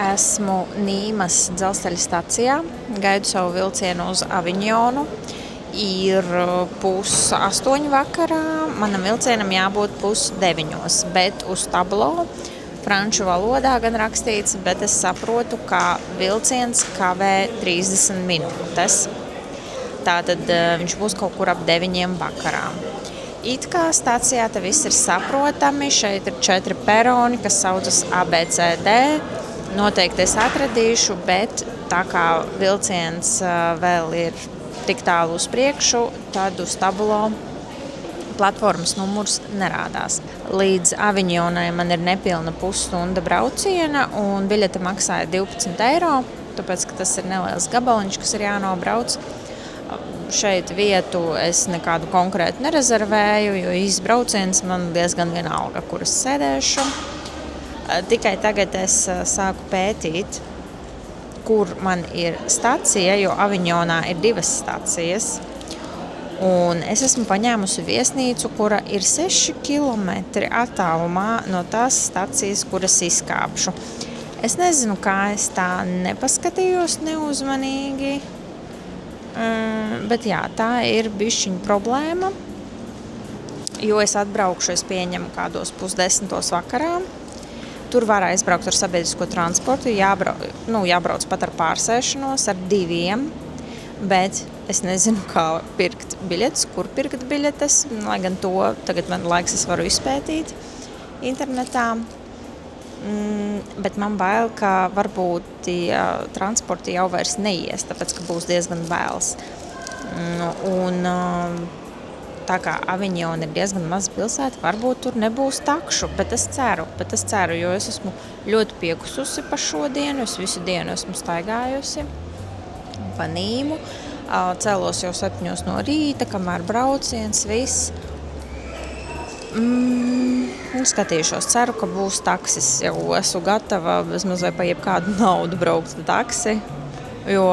Esmu Nīmas dzelzceļa stacijā, gaidu savu vilcienu uz Aviņonu. Ir 7:30 vakarā, manam vilcienam jābūt 8:30, bet uz tablo franču valodā gan rakstīts, bet es saprotu, ka vilciens kavē 30 minūtes. Tātad viņš būs kaut kur ap 9 vakarā. It kā stacijā te viss ir saprotami, šeit ir 4 peroni, kas saucas ABCD. Noteikti es atradīšu, bet tā kā vilciens vēl ir tik tālu uz priekšu, tad uz tablo platformas numurs nerādās. Līdz Aviņonai man ir nepilna pusstunda brauciena, un biļete maksāja 12 eiro, tāpēc, ka tas ir neliels gabaliņš, kas ir jānobrauc. Šeit vietu es nekādu konkrētu nerezervēju, jo izbrauciens man diezgan vienalga, kur es sēdēšu. Tikai tagad es sāku pētīt, kur man ir stacija, jo Aviņonā ir 2 stacijas. Un es esmu paņēmusi viesnīcu, kura ir 6 kilometri attālumā no tās stacijas, kuras izkāpšu. Es nezinu, kā es tā nepaskatījos neuzmanīgi, bet jā, tā ir bišķiņa problēma, jo es atbraukšu, es pieņemu kādos 9:30 vakarā. Tur var aizbraukt ar sabiedrisko transportu, jābrauc pat ar pārsēšanos, ar 2, bet es nezinu, kā pirkt biļetes, kur pirkt biļetes, lai gan to tagad man laiks es varu izpētīt internetā. Bet man bail, ka varbūt transporti jau vairs neies, tāpēc, ka būs diezgan vēls. Un tā kā Aviņona ir diezgan maza pilsēta, varbūt tur nebūs takšu, bet es ceru, jo es esmu ļoti piekususi pa šodienu, es visu dienu esmu staigājusi pa Nīmu, cēlos jau 7 no rīta, kamēr brauciens, viss. Skatīšos, ceru, ka būs taksis, jau esmu gatava bezmaz vai pa jebkādu naudu braukt taksi, jo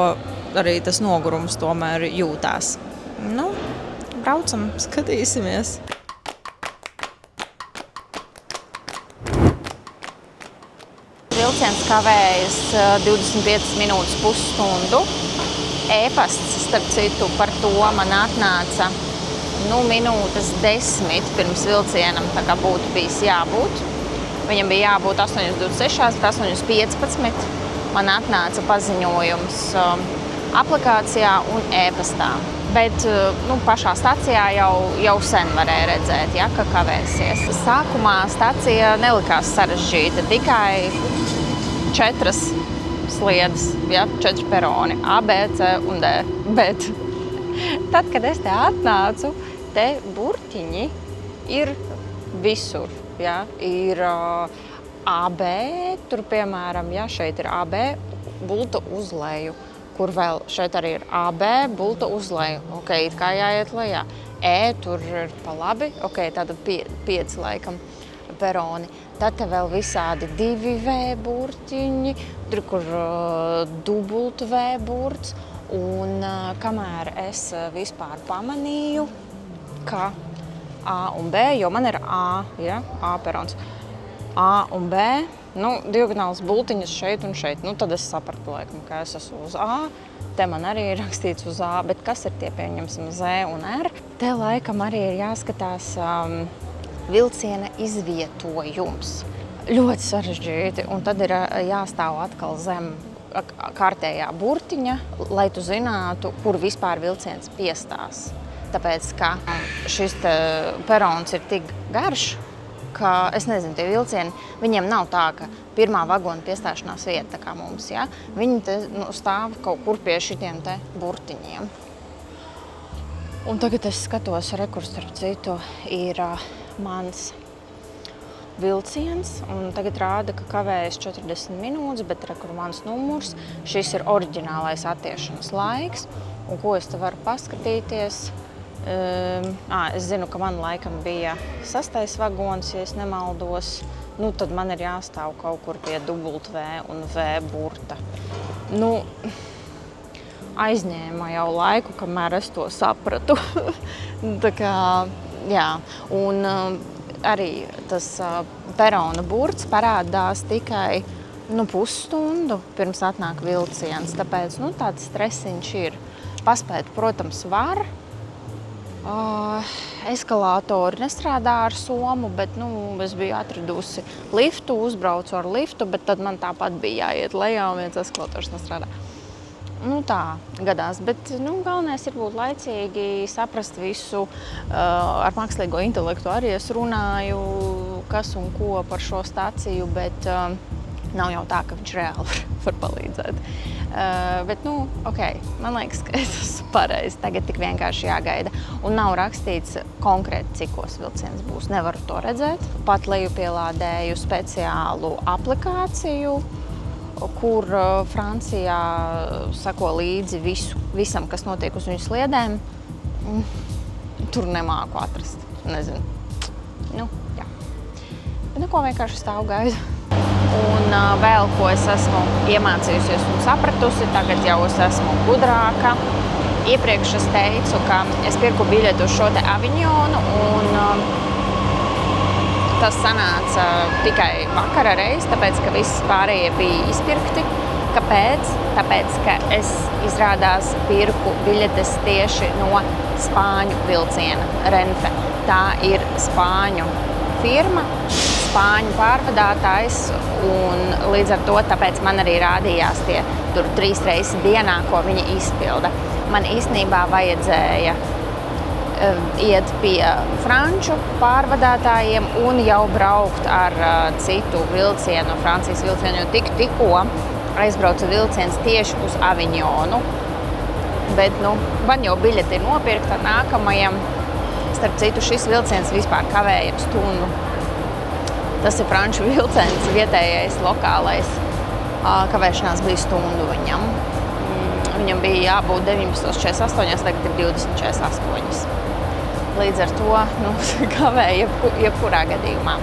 arī tas nogurums tomēr jūtās. Braucam, skatīsimies. Vilciens kavējas 25 minūtes pusstundu. E-pasts, starp citu, par to man atnāca minūtes 10 pirms vilcienam, tā kā būtu bijis jābūt. Viņam bija jābūt 8:26, bet 8:15 man atnāca paziņojums aplikācijā un e-pastā. Bet pašā stacijā jau sen varēja redzēt, ka kavēsies. Sākumā stacija nelikās sarežģīta, tikai 4 sliedes, 4 peroni, A, B, C un D. Bet tad, kad es te atnācu, te burtiņi ir visur. Ir AB, tur piemēram, šeit ir AB, bulta uz leju. Kur vēl šeit arī ir AB, bulta uz leju. It kā jāiet lejā. Tur ir pa labi, tātad 5 laikam peroni. Tad te vēl visādi 2V burtiņi, tur kur dubult V burts. Un kamēr es vispār pamanīju, ka A un B, jo man ir A perons, A un B, diagonāls bultiņas šeit un šeit. Tad es sapratu, laikam, ka es esmu uz A. Te man arī ir rakstīts uz A, bet kas ir tie, pieņemsim, Z un R? Te laikam arī ir jāskatās vilciena izvietojums. Ļoti sarežģīti, un tad ir jāstāv atkal zem kārtējā burtiņa, lai tu zinātu, kur vispār vilciens piestās. Tāpēc, ka šis perons ir tik garš, ka, es nezinu, tie vilcieni, viņiem nav tā, ka pirmā vagona piestāšanās vieta, tā kā mums, Viņi te stāv kaut kur pie šitiem te burtiņiem. Un tagad es skatos, kur starp citu ir mans vilciens, un tagad rāda, ka kavējas 40 minūtes, bet kur mans numurs, šis ir oriģinālais attiešanas laiks, un ko es te varu paskatīties. Es zinu, ka man laikam bija 6. vagons, ja es nemaldos. Tad man ir jāstāv kaut kur pie dubult V un V burta. Aizņēma jau laiku, kamēr es to sapratu. Tā kā, un arī tas perona burts parādās tikai Pusstundu pirms atnāk vilciens, tāpēc, tāds stresiņš ir. Paspēt, protams, var. Eskalātori nestrādā ar somu, bet, es biju atradusi liftu, uzbraucu ar liftu, bet tad man tāpat bija jāiet lejā un viens eskalators nestrādā. Tā gadās, bet, galvenais ir būt laicīgi, saprast visu. Ar mākslīgo intelektu arī es runāju, kas un ko par šo staciju, bet nav jau tā, ka viņš reāli var palīdzēt. Bet, man liekas, ka es esmu pareizi. Tagad tik vienkārši jāgaida. Un nav rakstīts konkrēti, cikos vilciens būs. Nevaru to redzēt. Pat lejupielādēju speciālu aplikāciju, kur Francijā sako līdzi visam, kas notiek uz viņu sliedēm. Tur nemāku atrast. Nezinu. Jā. Bet neko vienkārši stāvu gaidu. Un vēl, ko es esmu iemācījusies un sapratusi, tagad jau es esmu gudrāka. Iepriekš es teicu, ka es pirku biļeti uz šo te Aviņonu, un tas sanāca tikai vakara reiz, tāpēc, ka viss pārējie bija izpirkti. Kāpēc? Tāpēc, ka es izrādās pirku biļetes tieši no Spāņu vilciena Renfe. Tā ir Spāņu firma, Spāņu pārvadātājs, un līdz ar to tāpēc man arī rādījās tie tur 3 reizes dienā, ko viņi izpilda. Man īstenībā vajadzēja iet pie franču pārvadātājiem un jau braukt ar citu vilcienu, Francijas vilcienu, jo tikko aizbrauca vilciens tieši uz Aviņonu. Bet, man jau biļeti ir nopirkta nākamajam. Starp citu, šis vilciens vispār kavēja stundu. Tas ir franču vilciens, vietējais, lokālais. Kavēšanās bija stundu viņam. Viņam bija jābūt 19:48, tagad ir 20:48. Līdz ar to kavēja jebkurā gadījumā.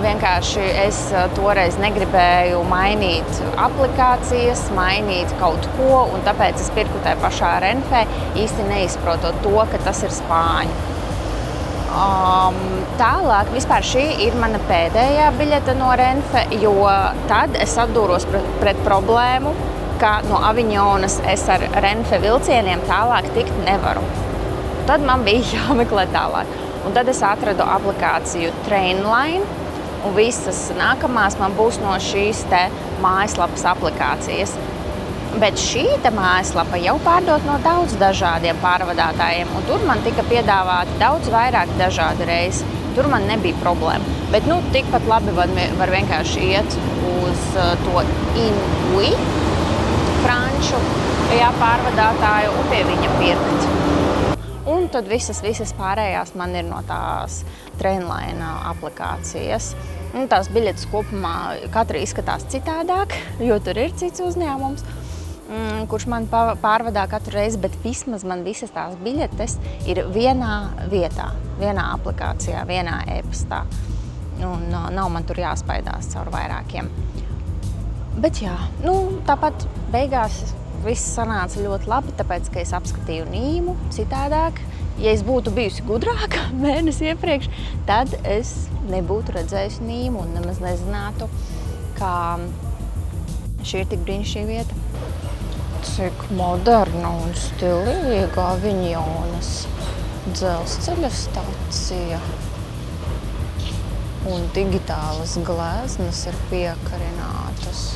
Vienkārši es toreiz negribēju mainīt aplikācijas, mainīt kaut ko, un tāpēc es pirku tajā pašā Renfē, īsti neizprotot to, ka tas ir Spāņu. Tālāk, vispār šī ir mana pēdējā biļete no Renfe, jo tad es atdūros pret problēmu, ka no Aviņonas es ar Renfe vilcieniem tālāk tikt nevaru. Tad man bija jāmeklē tālāk. Un tad es atradu aplikāciju Trainline, un visas nākamās man būs no šīs te mājaslapas aplikācijas. Bet šī mājaslapa jau pārdot no daudz dažādiem pārvadātājiem, un tur man tika piedāvāti daudz vairāk dažādi reizi. Tur man nebija problēma. Bet tikpat labi var vienkārši iet uz to Inui franču pārvadātāju un pie viņa pirkt. Un tad visas pārējās man ir no tās Trainline aplikācijas. Un tās biļetes kopumā katra izskatās citādāk, jo tur ir cits uzņēmums, kurš man pārvadā katru reizi, bet vismaz man visas tās biļetes ir vienā vietā, vienā aplikācijā, vienā e-pastā. Un nav man tur jāspaidās caur vairākiem. Bet jā, tāpat beigās viss sanāca ļoti labi, tāpēc, ka es apskatīju Nīmu citādāk. Ja es būtu bijusi gudrāka mēnesi iepriekš, tad es nebūtu redzējusi Nīmu un nemaz nezinātu, kā šī ir tik brīnišķīga vieta. Cik moderna un stilīga Aviņonas dzelzceļa stacija. Un digitālas gleznas ir piekarinātas.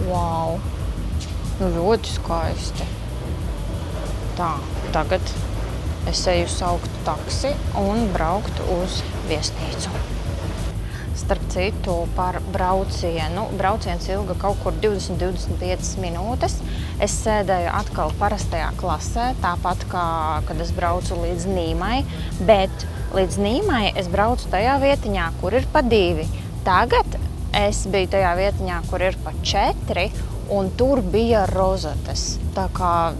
Wow! Ļoti skaisti. Tā, tagad es eju saukt taksi un braukt uz viesnīcu. Starp citu, par braucienu. Brauciens ilga kaut kur 20-25 minūtes. Es sēdēju atkal parastajā klasē, tāpat kā, kad es braucu līdz Nīmai, bet līdz Nīmai es braucu tajā vietiņā, kur ir pa 2. Tagad es biju tajā vietiņā, kur ir pa 4, un tur bija rozetes. Tā kā,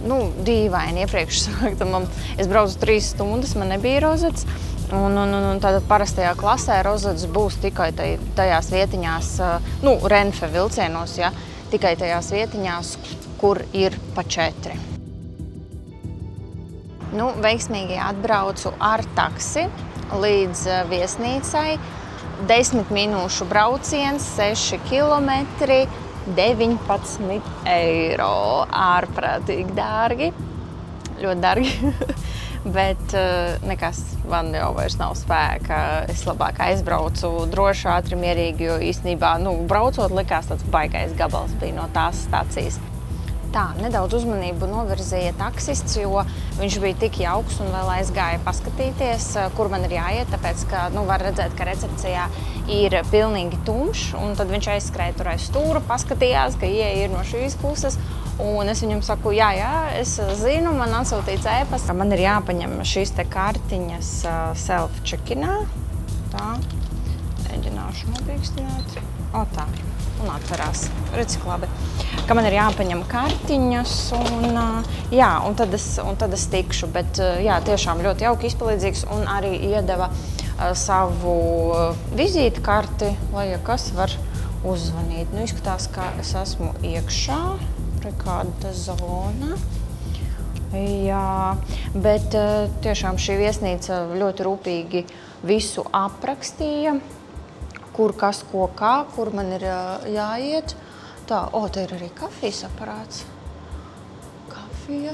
dīvaini iepriekš sākta. Es braucu 3 stundas, man nebija rozetes. Un tātad parastajā klasē rozetes būs tikai tajās vietiņās, Renfe vilcienos, ja, tikai tajās vietiņās, kur ir pa 4. Veiksmīgi atbraucu ar taksi līdz viesnīcai. 10 minūšu brauciens, 6 kilometri, 19 eiro. Ārprātīgi dārgi, ļoti dārgi, bet nekas, man jau vairs nav spēka. Es labāk aizbraucu droši, ātri, mierīgi, jo īstenībā, braucot likās tāds baigais gabals bija no tās stācijas. Tā, nedaudz uzmanību novirzīja taksists, jo viņš bija tik jauks un vēl aizgāja paskatīties, kur man ir jāiet, tāpēc, ka, var redzēt, ka recepcijā ir pilnīgi tumšs, un tad viņš aizskrēja tur aiz stūra, paskatījās, ka ieeja ir no šīs puses, un es viņam saku, jā, es zinu, man atsūtīts ēpasts, man ir jāpaņem šīs te kartiņas self-check-inā, tā, mēģināšu nopīkstināt, tā. Un atverās. Redz, cik labi. Ka man ir jāpaņem kartiņas un tad es tikšu. Bet jā, tiešām ļoti jauki, izpalīdzīgs un arī iedeva savu vizīti karti, lai kas var uzzvanīt. Izskatās, ka es esmu iekšā. Kāda zona. Jā, bet tiešām šī viesnīca ļoti rūpīgi visu aprakstīja. Kur, kas, ko, kā, kur man ir jāiet. Tā, te ir arī kafijas aparāts. Kafija.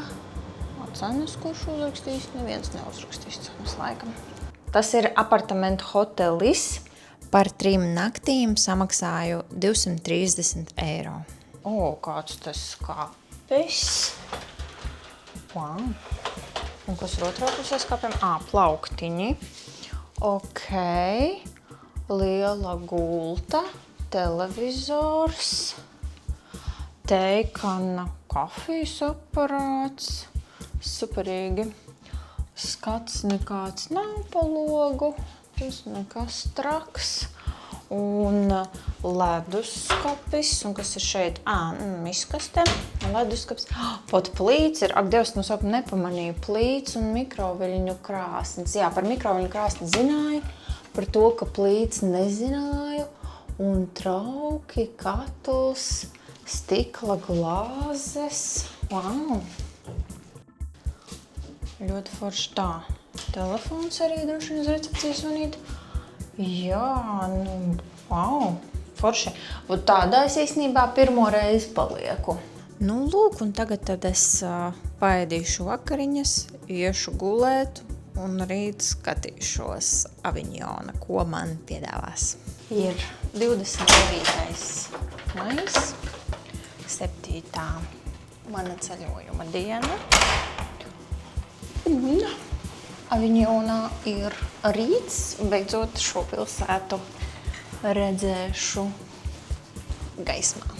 Cenas, kurš uzrakstīs? Neviens neuzrakstīs cenas laikam. Tas ir apartamentu hotelis. Par 3 naktīm samaksāju 230 eiro. Kāds tas skapis. Wow. Un kas ir otrā pusē skapiem? Plauktiņi. Liela gulta, televizors, teikana, kafijas aparāts, superīgi. Skats nekāds nav pa logu, tas nekas traks. Un leduskapis, un kas ir šeit? Miskaste, leduskapis. Pat plīts ir, Dievs, nepamanīju, plīts un mikroviļņu krāsnes. Jā, par mikroviļņu krāsni zināju. Par to, ka plīts nezināju, un trauki, katls, stikla glāzes. Wow! Ļoti forši tā. Telefons arī droši vien uz recepcijas zvanīt. Jā, wow! Forši. Tādā es īstenībā pirmo reizi palieku. Lūk, un tagad tad es paēdīšu vakariņas, iešu gulēt. Un rīt skatīšos Aviņona, ko man piedāvās. Ir 29. maijs, 7. mana ceļojuma diena. Un Aviņonā ir rīts, beidzot šo pilsētu redzēšu gaismā.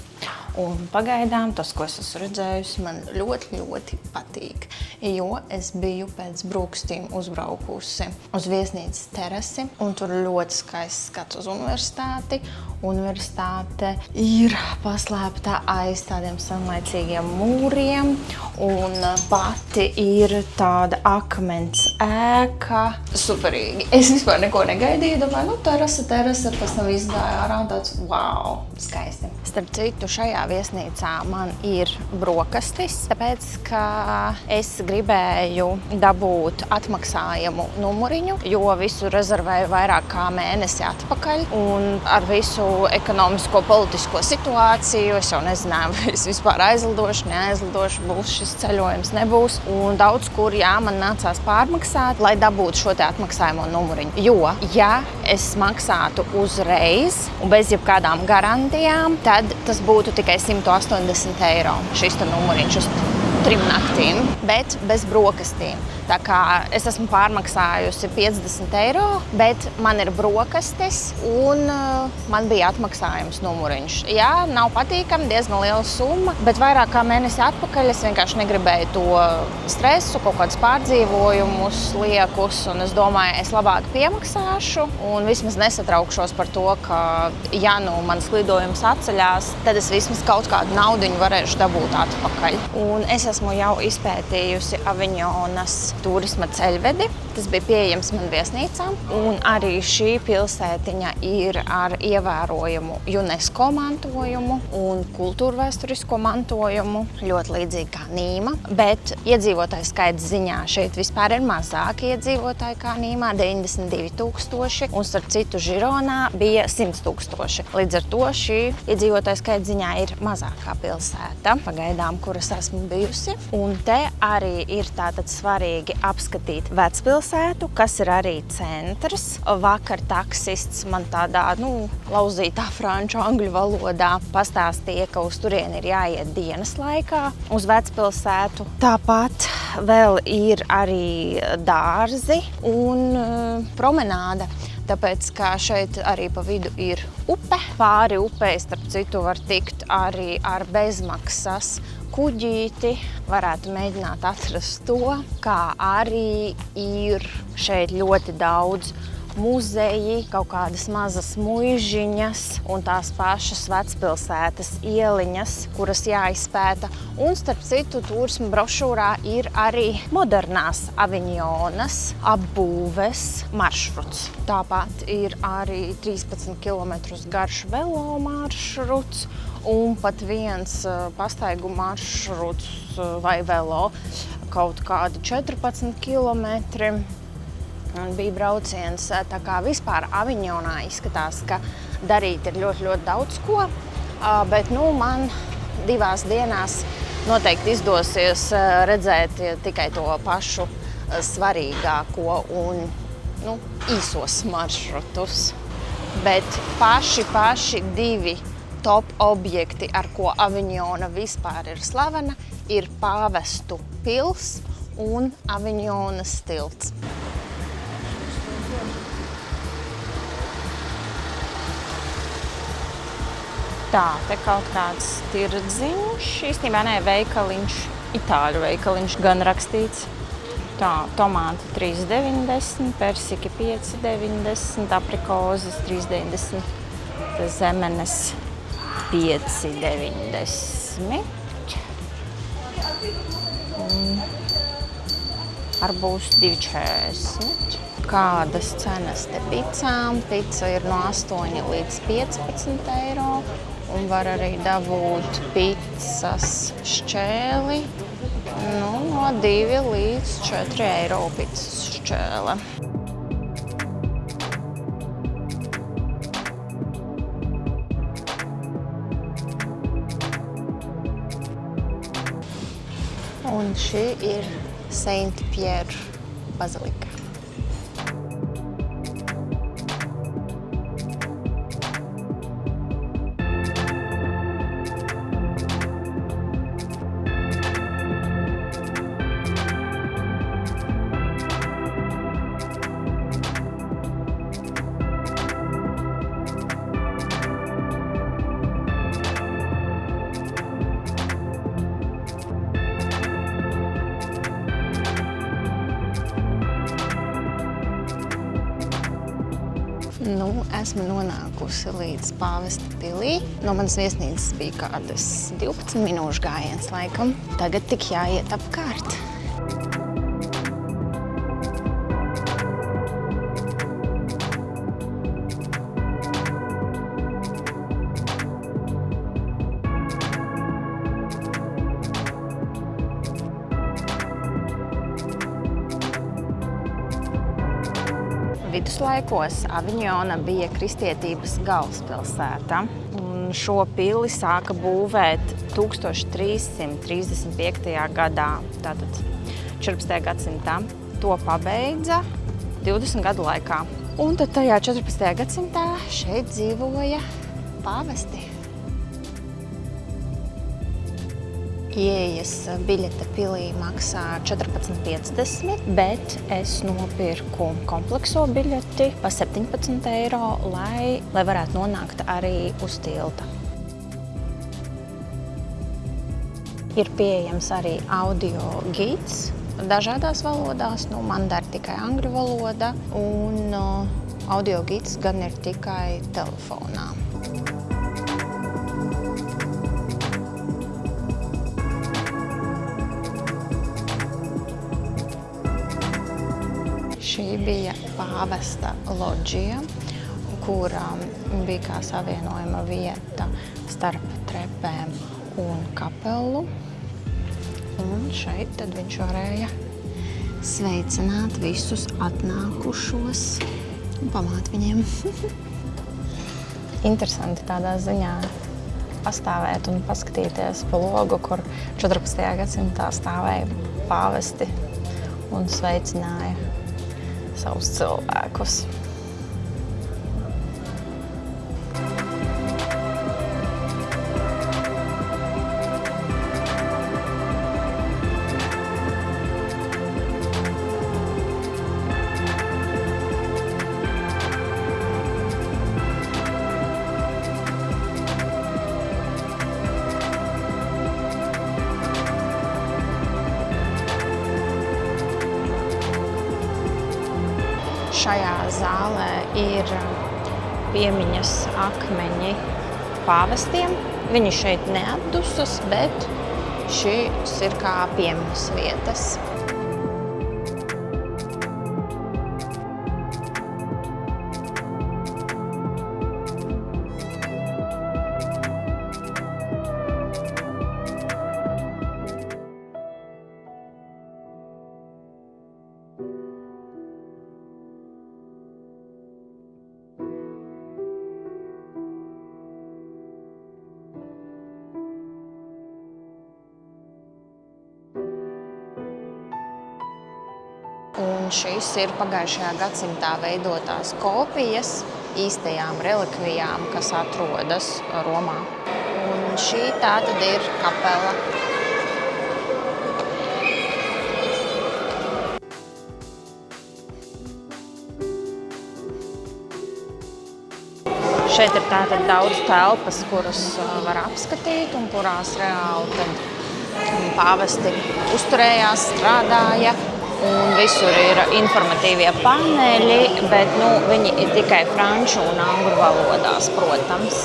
Un pagaidām tas, ko es esmu redzējusi, man ļoti, ļoti patīk. Jo es biju pēc brūkstīm uzbraukusi uz viesnīcas terasi, un tur ļoti skaists skats uz universitāti. Universitāte ir paslēpta aiz tādiem senlaicīgiem mūriem, un pati ir tāda akmens ēka. Superīgi. Es vispār neko negaidīju, domāju, terase, pēc tam izgāja ārā un tāds, wow, skaisti. Starp citu, šajā viesnīcā man ir brokastis, tāpēc, ka es gribēju dabūt atmaksājumu numuriņu, jo visu rezervēju vairāk kā mēnesi atpakaļ, un ar visu ekonomisko, politisko situāciju es jau nezināju, vai es vispār aizlidošu, neaizlidošu, būs šis ceļojums, nebūs, un daudz kur, man nācās pārmaksāt, lai dabūtu šo te atmaksājumu numuriņu, jo, ja es maksātu uzreiz un bez jebkādām garantijām, tad tas būtu tikai 180 eiro šis te numuriņš uz 3 naktīm, bet bez brokastīm. Tā kā es esmu pārmaksājusi 50 eiro, bet man ir brokastis un man bija atmaksājums numuriņš. Jā, nav patīkami, diezgan liela summa, bet vairāk kā mēnesi atpakaļ es vienkārši negribēju to stresu, kaut kādus pārdzīvojumus liekus, un es domāju, es labāk piemaksāšu un vismaz nesatraukšos par to, ka ja mans lidojums atceļās, tad es vismaz kaut kādu naudiņu varēšu dabūt atpakaļ. Un es esmu jau izpētījusi Aviņonas turisma ceļvedi. Tas bija pieejams man viesnīcā, un arī šī pilsētiņa ir ar ievērojumu UNESCO mantojumu un kultūrvēsturisko mantojumu, ļoti līdzīgi kā Nīma, bet iedzīvotāju skaits ziņā šeit vispār ir mazāk iedzīvotāji kā Nīmā, 92 000, un starp citu Žironā bija 100 000. Līdz ar to šī iedzīvotāju skaits ziņā ir mazākā pilsēta, pagaidām, kuras esmu bijusi. Un te arī ir tātad svarīgi apskatīt vecpilsētu, kas ir arī centrs. Vakar taksists man tādā, lauzītā franču angļu valodā pastāstīja, ka uz turieni ir jāiet dienas laikā uz vecpilsētu. Tāpat vēl ir arī dārzi un promenāde. Tāpēc, ka šeit arī pa vidu ir upe. Pāri upei, starp citu, var tikt arī ar bezmaksas kuģīti. Varētu mēģināt atrast to, kā arī ir šeit ļoti daudz muzeji, kaut kādas mazas muižiņas un tās pašas vecpilsētas ieliņas, kuras jāizpēta. Un, starp citu, turisma brošūrā ir arī modernās Aviņonas apbūves maršruts. Tāpat ir arī 13 km garš velo maršruts un pat viens pastaigu maršruts vai velo kaut kādi 14 km. Un bija brauciens, tā kā vispār Aviņonā izskatās, ka darīt ir ļoti, ļoti daudz ko, bet man 2 dienās noteikti izdosies redzēt tikai to pašu svarīgāko un īsos maršrutus. Bet paši 2 top objekti, ar ko Aviņona vispār ir slavena, ir Pāvestu pils un Aviņonas tilts. Tā, te kaut kāds tirdziņš, īstenībā veikaliņš, itāļu veikaliņš gan rakstīts. Tā, tomāti 3,90, persiki 5,90, aprikozes 3,90, zemenes 5,90. Arbūs 2,40. Kādas cenas te picām? Pica ir no 8 līdz 15 eiro. Un var arī dabūt picas šķēli no 2 līdz 4 eiro picas šķēle. Un šī ir Saint-Pierre bazilika. Esmu nonākusi līdz Pāvesta pilī. No manas viesnīcas bija kādas 12 minūšu gājiens laikam. Tagad tik jāiet apkārt. Viduslaikos Aviņona bija kristietības galvaspilsēta. Šo pili sāka būvēt 1335. gadā, tātad 14. gadsimtā. To pabeidza 20 gadu laikā. Un tad tajā 14. gadsimtā šeit dzīvoja pāvesti. Ieejas biļete pilī maksā 14,50, bet es nopirku komplekso biļeti pa 17 eiro, lai varētu nonākt arī uz tilta. Ir pieejams arī audio gids dažādās valodās, man der tikai angļu valoda, un audio gids gan ir tikai telefonā. Šī bija pāvesta loģija, kura bija kā savienojama vieta starp trepēm un kapelu. Un šeit tad viņš varēja sveicināt visus atnākušos un pamāt viņiem. Interesanti tādā ziņā pastāvēt un paskatīties pa logu, kur 14. gadsimtā stāvēja pāvesti un sveicināja savus cilvēkus. Šajā zālē ir piemiņas akmeņi pāvestiem. Viņi šeit neatdusas, bet šīs ir kā piemiņas vietas. Un šīs ir pagājušajā gadsimtā veidotās kopijas īstajām relikvijām, kas atrodas Romā. Un šī tātad ir kapela. Šeit ir tātad daudz telpas, kuras var apskatīt un kurās reāli tad pāvesti uzturējās, strādāja. Un visur ir informatīvie paneļi, bet viņi ir tikai franču un angļu valodās, protams.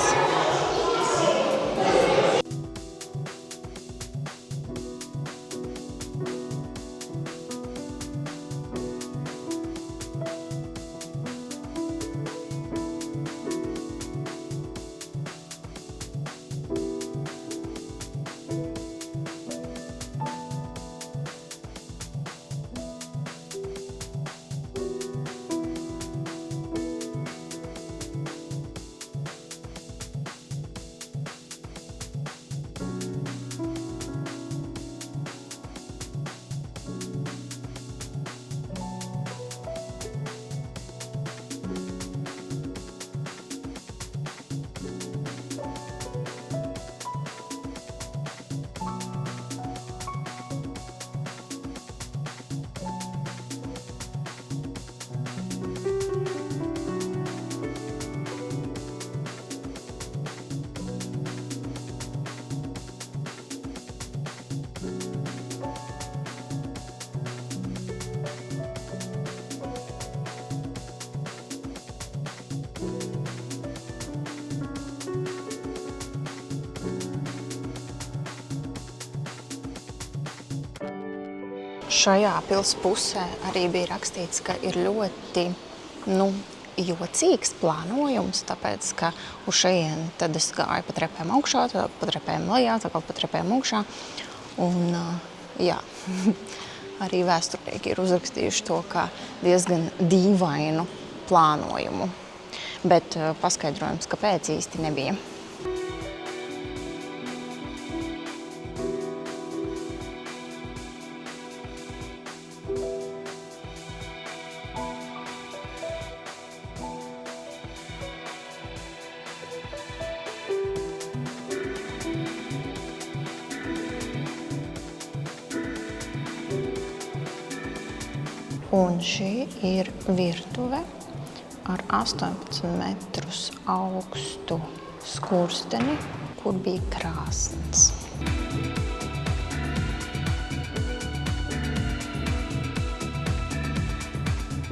Šajā pils pusē arī bija rakstīts, ka ir ļoti jocīgs plānojums, tāpēc, ka uz šejieni tad es gāju pa trepēm augšā, tad pa trepēm lejā, tad pa trepēm augšā. Un, jā, arī vēsturnieki ir uzrakstījuši to kā diezgan dīvainu plānojumu, bet paskaidrojums, kāpēc īsti nebija. Un šī ir virtuve ar 18 metrus augstu skursteni, kur bija krāsns.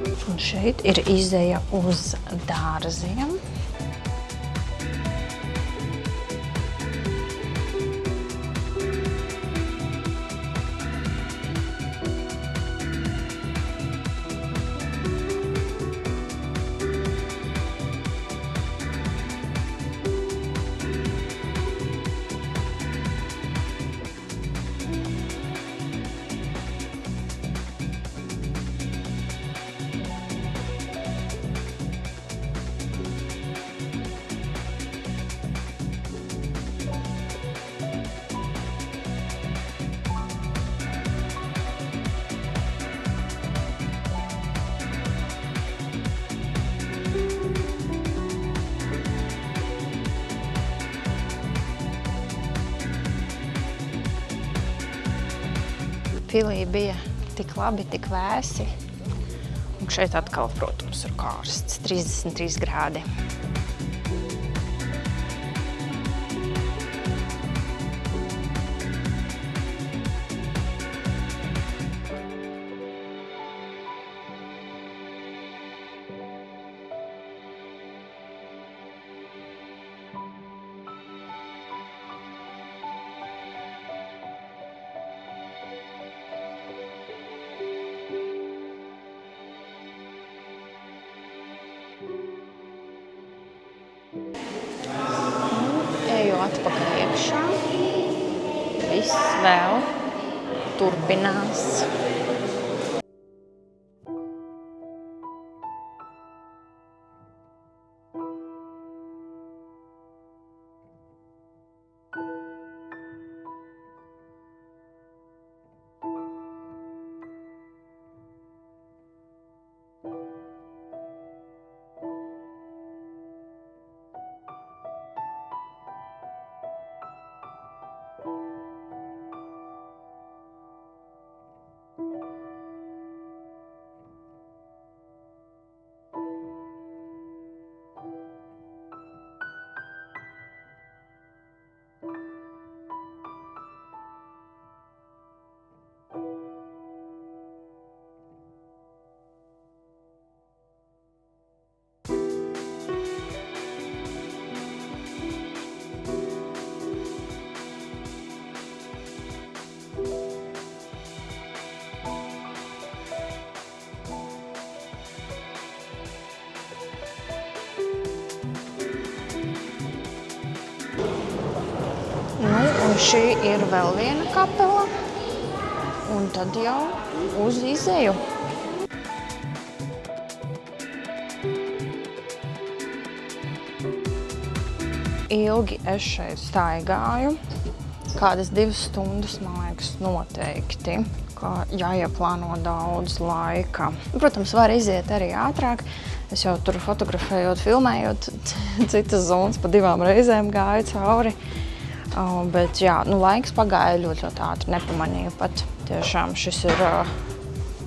Un šeit ir izeja uz dārziem. pilī bija tik labi, tik vēsi. Un šeit atkal, protams, ir karsts, 33 grādi. Eju atpakaļ iekšā. Viss vēl turpinās. Un šī ir vēl viena kapela, un tad jau uz izeju. Ilgi es šeit staigāju, kādas 2 stundas, man liekas, noteikti, kā jāieplāno daudz laika. Protams, var iziet arī ātrāk. Es jau tur fotografējot, filmējot, citas zonas pa 2 reizēm gāju cauri. Bet jā, laiks pagāja ļoti ātri, nepamanīju pat. Tiešām šis ir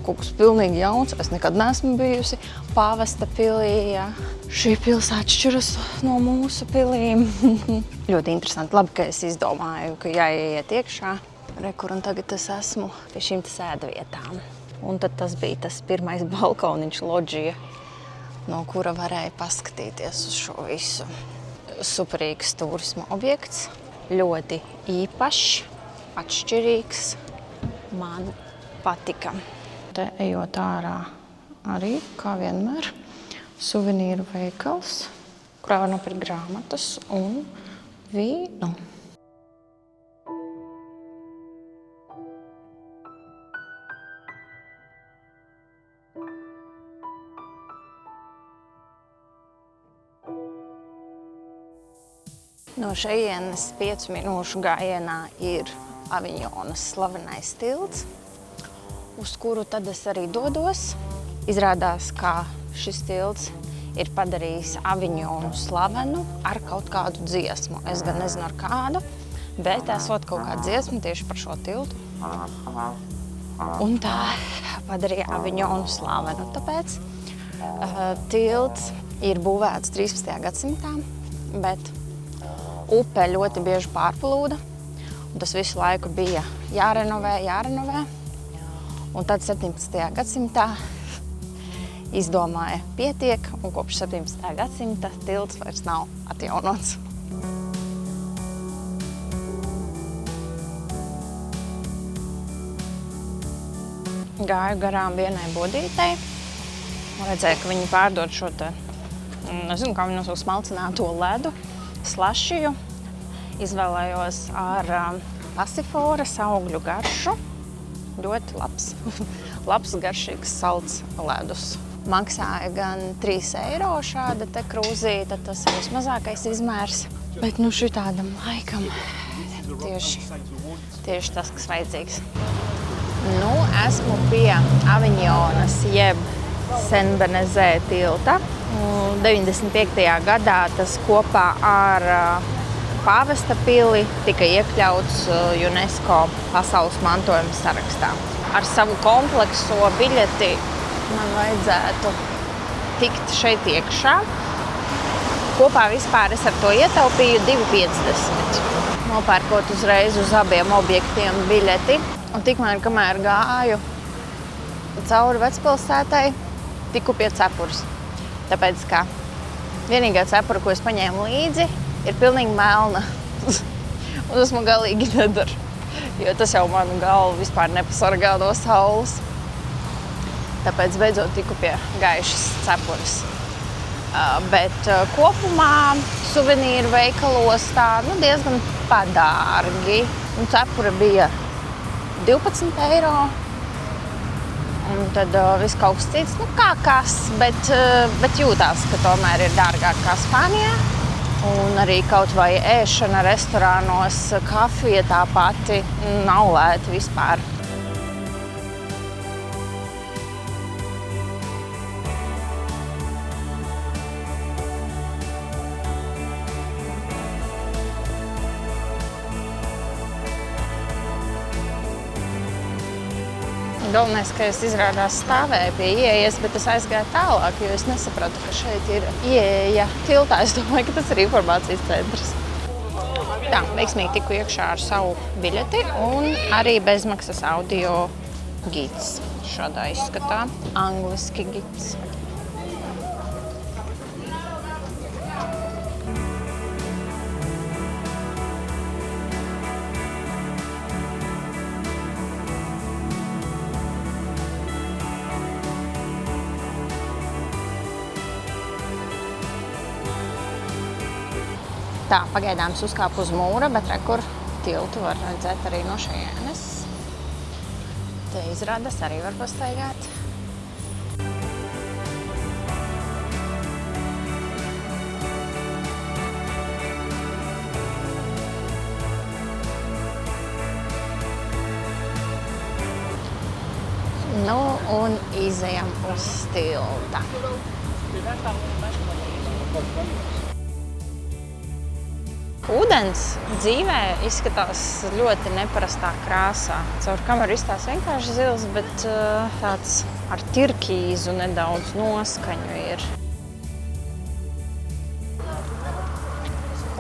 kaut kas pilnīgi jauns. Es nekad neesmu bijusi Pāvesta pilī. Ja. Šī pils atšķiras no mūsu pilīm. Ļoti interesanti. Labi, ka es izdomāju, ka jāiet iekšā. Rekur, un tagad es esmu pie šīm sēdvietām. Un tad tas bija tas pirmais balkoniņš, lodžija, no kura varēja paskatīties uz šo visu. Superīgs turisma objekts. Ļoti īpašs, atšķirīgs. Man patika. Te ejot ārā arī, kā vienmēr, suvenīru veikals, kurā var nopirkt grāmatas un vīnu. No šejienes 5 minūšu gājienā ir Aviņonas slavenais tilts, uz kuru tad es arī dodos. Izrādās, ka šis tilts ir padarījis Aviņonu slavenu ar kaut kādu dziesmu. Es gan nezinu ar kādu, bet esot kaut kāda dziesma tieši par šo tiltu. Un tā padarīja Aviņonu slavenu. Tāpēc tilts ir būvēts 13. gadsimtā, bet upe ļoti bieži pārplūda, un tas visu laiku bija jārenovē. Un tad 17. gadsimtā izdomāja pietiek, un kopš 17. gadsimta tilts vairs nav atjaunots. Gāju garām vienai bodītei. Redzēju, ka viņi pārdod šo te, nezinu, kā viņi nosauc, smalcināto ledu. Slašiju izvēlējos ar pasiforas augļu garšu. Ļoti labs garšīgs salds ledus. Maksāja gan 3 eiro šāda te krūzīte, tas ir vismazākais izmērs. Bet šitādam laikam tieši tas, kas vajadzīgs. Esmu pie Aviņonas jeb Senbenezē tilta. 95. gadā tas kopā ar Pāvesta pili tika iekļauts UNESCO pasaules mantojuma sarakstā. Ar savu komplekso biļeti man vajadzētu tikt šeit iekšā. Kopā vispār es ar to ietaupīju 2,50. Nopērkot uzreiz uz abiem objektiem biļeti. Un tikmēr, kamēr gāju cauri Vecpilsētai, tiku pie cepures. Tāpēc, ka vienīgā cepura, ko es paņēmu līdzi, ir pilnīgi melna. Un tas man galīgi nedara, jo tas jau manu galvu vispār nepasargā no saules. Tāpēc beidzot tiku pie gaišas cepuras. Bet kopumā suvenīru veikalos tā diezgan padārgi. Un cepura bija 12 eiro. Un tad viss kaut kas cits, kā kas, bet jūtās, ka tomēr ir dārgāk kā Spānijā. Un arī kaut vai ēšana restorānos, kafija tā pati nav lēta vispār. Galvenais, ka es izrādās stāvēju pie ieejas, bet es aizgāju tālāk, jo es nesapratu, ka šeit ir ieeja tiltā. Es domāju, ka tas ir informācijas centrs. Tā, veiksmīgi tiku iekšā ar savu biļeti un arī bezmaksas audio gids. Šādā izskatā, angliski gids. Tā, pagaidām es uzkāpu uz mūra, bet rekur tiltu var redzēt arī no šejienes. Te izrādes arī var pastaigāt. Nu, un izejam uz tilta. Ūdens dzīvē izskatās ļoti neparastā krāsā. Caur kameru izstāsta vienkārši zils, bet tāds ar tirkīzu nedaudz noskaņu ir.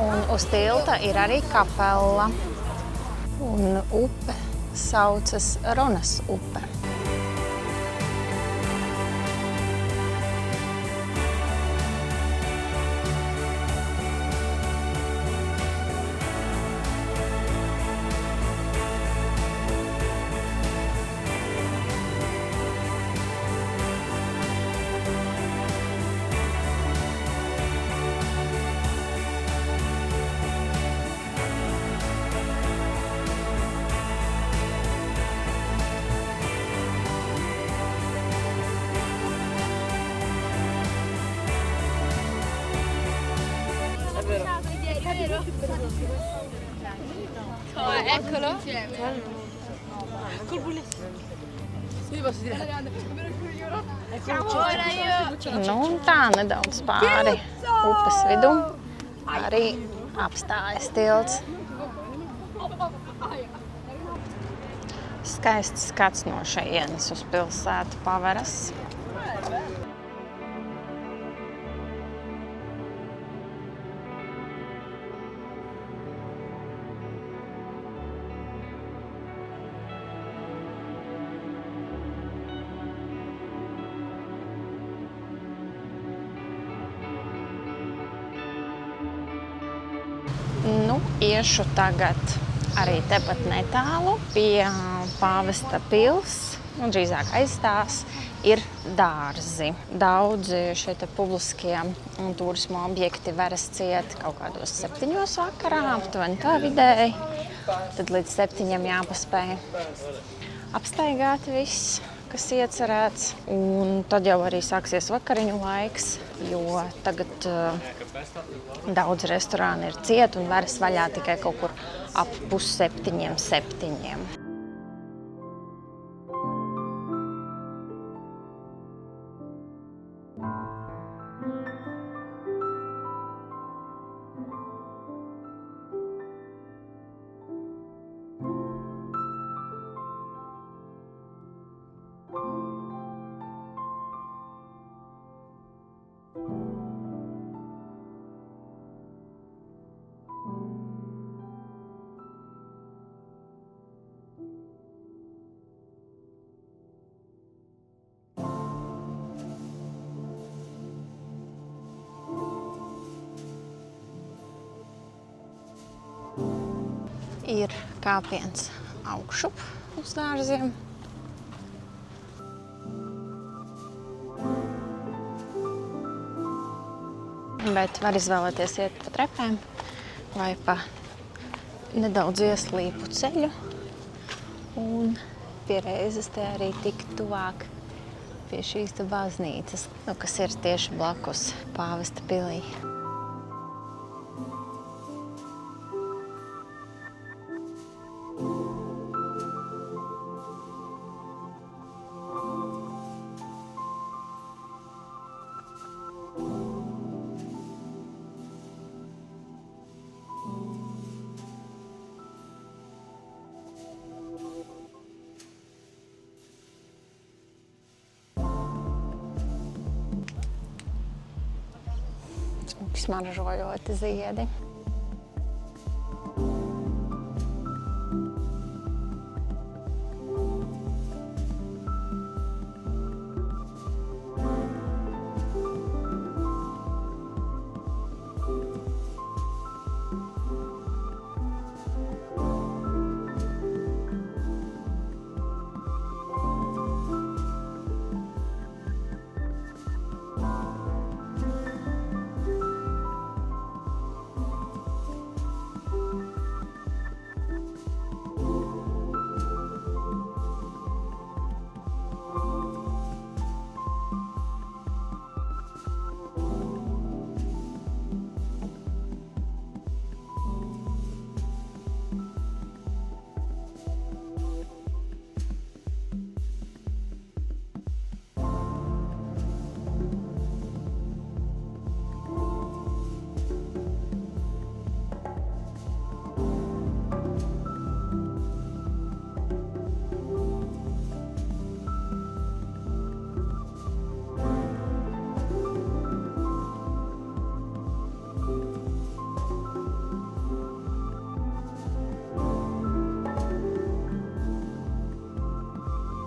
Un uz tilta ir arī kapela. Un upe saucas Ronas upe. Eccolo. Col bullet. Sì, posso dire. Nu, un tā nedaudz pāri upes vidum arī apstājas tilts. Skaists skats no šejienes uz pilsētu paveras. Nu, iešu tagad arī tepat netālu pie Pāvesta pils, un drīzāk aiz tās ir dārzi. Daudzi šie te publiskie turisma objekti veras ciet kaut kādos 7 vakarā, aptuveni tā vidēji. Tad līdz 7 jāpaspēj apstaigāt viss, kas iecerēts. Un tad jau arī sāksies vakariņu laiks, jo tagad daudz restorāni ir ciet un veras vaļā tikai kaut kur ap 6:30, 7. ir kāpiens augšup uz dārziem. Bet var izvēlēties iet pa trepēm vai pa nedaudz ieslīpu ceļu. Un pie reizes te arī tik tuvāk pie šīs te baznīcas, kas ir tieši blakus Pāvesta pilī. Smaržojoti ziedi.